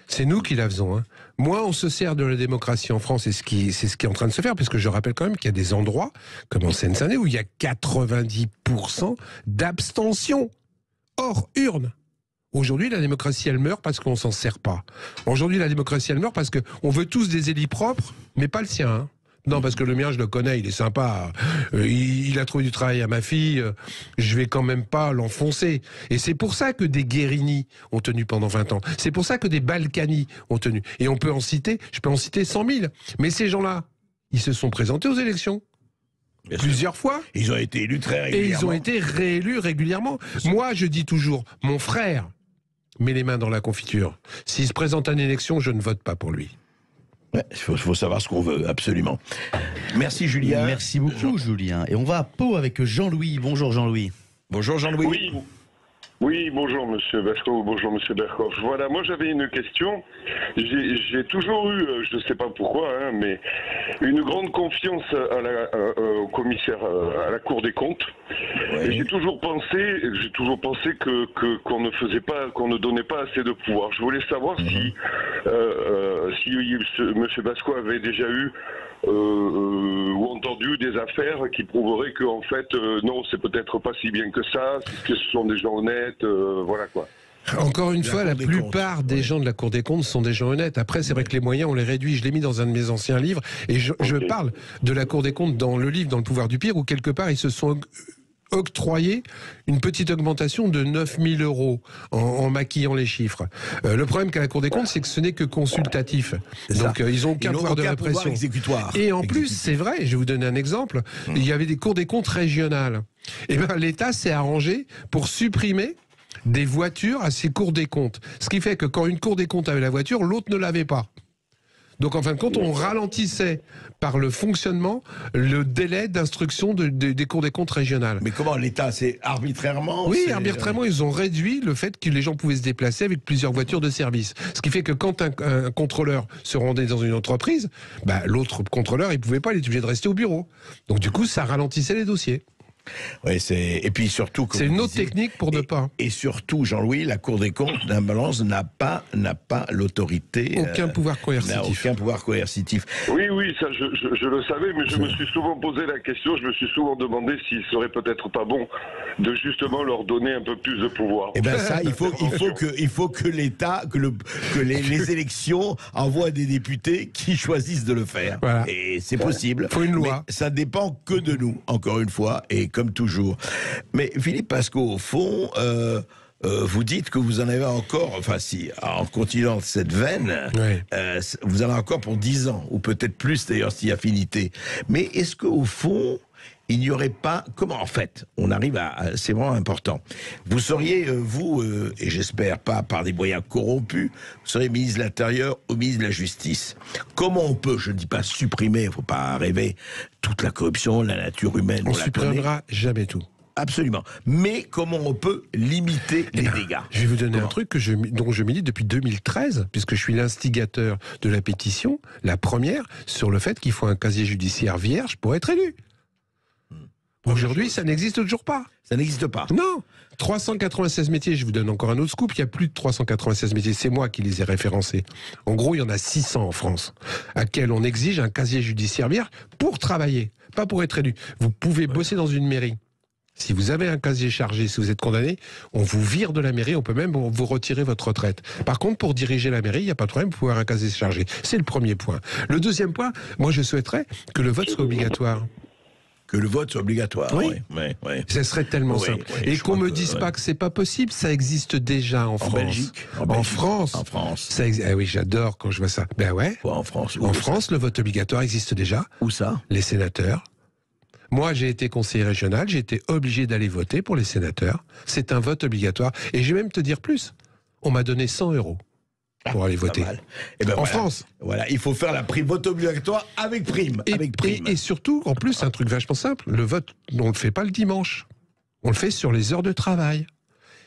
S5: C'est nous qui la faisons. Moi, on se sert de la démocratie en France, et c'est ce qui est en train de se faire, parce que je rappelle quand même qu'il y a des endroits, comme en Seine-Saint-Denis, où il y a 90% d'abstention hors urne. Aujourd'hui, la démocratie, elle meurt parce qu'on s'en sert pas. Aujourd'hui, la démocratie, elle meurt parce qu'on veut tous des élus propres, mais pas le sien. Non, parce que le mien, je le connais, il est sympa. Il a trouvé du travail à ma fille. Je vais quand même pas l'enfoncer. Et c'est pour ça que des Guérini ont tenu pendant 20 ans. C'est pour ça que des Balkany ont tenu. Et je peux en citer 100 000. Mais ces gens-là, ils se sont présentés aux élections. Plusieurs fois.
S2: Ils ont été élus très régulièrement.
S5: Et ils ont été réélus régulièrement. Moi, je dis toujours, mon frère met les mains dans la confiture. S'il se présente à une élection, je ne vote pas pour lui.
S2: Il faut savoir ce qu'on veut, absolument. Merci Julien.
S4: Merci beaucoup Julien. Et on va à Pau avec Jean-Louis. Bonjour Jean-Louis.
S2: Bonjour Jean-Louis.
S11: Oui, bonjour Monsieur Basco, bonjour Monsieur Berkhoff. Voilà, moi j'avais une question. J'ai toujours eu, je ne sais pas pourquoi, mais une grande confiance au commissaire, à la Cour des comptes. Ouais. Et j'ai toujours pensé qu'on ne faisait pas, qu'on ne donnait pas assez de pouvoir. Je voulais savoir si Monsieur Basco avait déjà eu ou entendu des affaires qui prouveraient que en fait non, c'est peut-être pas si bien que ça, que ce sont des gens honnêtes, voilà quoi.
S5: Encore une fois, la plupart des gens de la Cour des comptes sont des gens honnêtes. Après, c'est vrai que les moyens, on les réduit. Je l'ai mis dans un de mes anciens livres. Et je parle de la Cour des comptes dans le livre, dans Le pouvoir du pire, où quelque part, ils se sont octroyer une petite augmentation de 9 000 € en maquillant les chiffres. Le problème qu'a la Cour des comptes, c'est que ce n'est que consultatif. Donc ils n'ont aucun pouvoir de répression. Et en plus, c'est vrai, je vais vous donner un exemple, il y avait des cours des comptes régionales. Et bien l'État s'est arrangé pour supprimer des voitures à ces cours des comptes. Ce qui fait que quand une cour des comptes avait la voiture, l'autre ne l'avait pas. Donc en fin de compte, on ralentissait par le fonctionnement le délai d'instruction des cours des comptes régionales.
S2: Mais comment l'État, c'est arbitrairement?
S5: Oui, arbitrairement, ils ont réduit le fait que les gens pouvaient se déplacer avec plusieurs voitures de service. Ce qui fait que quand un contrôleur se rendait dans une entreprise, bah, l'autre contrôleur, il ne pouvait pas, il était obligé de rester au bureau. Donc du coup, ça ralentissait les dossiers.
S2: Oui, et puis surtout,
S5: c'est une autre technique pour ne pas.
S2: Et surtout, Jean-Louis, la Cour des comptes d'imbalance n'a pas l'autorité.
S5: Aucun pouvoir coercitif.
S2: N'a aucun pouvoir coercitif.
S11: Oui, ça je le savais, mais je me suis souvent posé la question, je me suis souvent demandé s'il serait peut-être pas bon de justement leur donner un peu plus de pouvoir.
S2: Eh bien ça, il faut que l'État, que les élections envoient des députés qui choisissent de le faire.
S5: Voilà.
S2: Et c'est possible.
S5: Il faut une loi.
S2: Mais ça dépend que de nous, encore une fois, et comme toujours. Mais Philippe Pasco, au fond, vous dites que vous en avez encore, enfin si, en continuant cette veine, vous en avez encore pour 10 ans, ou peut-être plus d'ailleurs, si affinité. Mais est-ce qu'au fond, il n'y aurait pas... Comment en fait on arrive à... C'est vraiment important. Vous seriez, vous, et j'espère pas par des moyens corrompus, vous seriez ministre de l'Intérieur ou ministre de la Justice. Comment on peut, je ne dis pas supprimer, il ne faut pas rêver, toute la corruption, la nature humaine,
S5: on ne supprimera jamais tout.
S2: Absolument. Mais comment on peut limiter les dégâts?
S5: Je vais vous donner un truc dont je milite depuis 2013, puisque je suis l'instigateur de la pétition, la première, sur le fait qu'il faut un casier judiciaire vierge pour être élu. Aujourd'hui, ça n'existe toujours pas.
S2: Ça n'existe pas.
S5: Non. 396 métiers, je vous donne encore un autre scoop, il y a plus de 396 métiers, c'est moi qui les ai référencés. En gros, il y en a 600 en France, à quel on exige un casier judiciaire vierge pour travailler, pas pour être élu. Vous pouvez bosser dans une mairie. Si vous avez un casier chargé, si vous êtes condamné, on vous vire de la mairie, on peut même vous retirer votre retraite. Par contre, pour diriger la mairie, il n'y a pas de problème, vous pouvez avoir un casier chargé. C'est le premier point. Le deuxième point, moi je souhaiterais que le vote soit obligatoire.
S2: Que le vote soit obligatoire.
S5: Oui. Ça serait tellement simple. Et qu'on me dise pas que c'est pas possible, ça existe déjà en France.
S2: Belgique.
S5: En France.
S2: En France.
S5: Ça ah oui, j'adore quand je vois ça. Ben ouais.
S2: En France.
S5: En France, le vote obligatoire existe déjà.
S2: Où ça?
S5: Les sénateurs. Moi, j'ai été conseiller régional, j'ai été obligé d'aller voter pour les sénateurs. C'est un vote obligatoire. Et je vais même te dire plus. On m'a donné 100 € pour aller voter.
S2: Et ben
S5: en France.
S2: Voilà, il faut faire la prime vote obligatoire avec prime.
S5: Et surtout, en plus, un truc vachement simple, le vote, on ne le fait pas le dimanche. On le fait sur les heures de travail.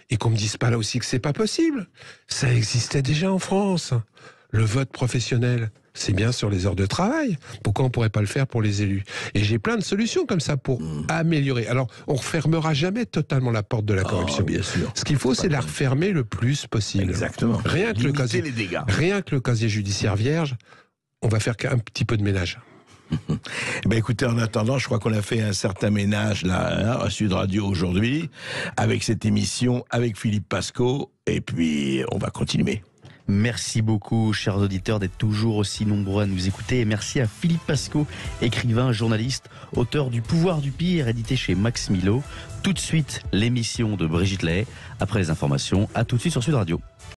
S5: Et qu'on me dise pas là aussi que c'est pas possible. Ça existait déjà en France. Le vote professionnel, c'est bien sur les heures de travail. Pourquoi on pourrait pas le faire pour les élus? Et j'ai plein de solutions comme ça pour améliorer. Alors, on refermera jamais totalement la porte de la corruption.
S2: Bien sûr.
S5: Ce qu'il faut, c'est la refermer le plus possible.
S2: Exactement.
S5: Rien que le casier judiciaire vierge, on va faire qu'un petit peu de ménage.
S2: Ben écoutez, en attendant, je crois qu'on a fait un certain ménage là à Sud Radio aujourd'hui, avec cette émission, avec Philippe Pasco, et puis on va continuer.
S4: Merci beaucoup, chers auditeurs, d'être toujours aussi nombreux à nous écouter. Et merci à Philippe Pasco, écrivain, journaliste, auteur du Pouvoir du pire, édité chez Max Milo. Tout de suite, l'émission de Brigitte Lahaye. Après les informations, à tout de suite sur Sud Radio.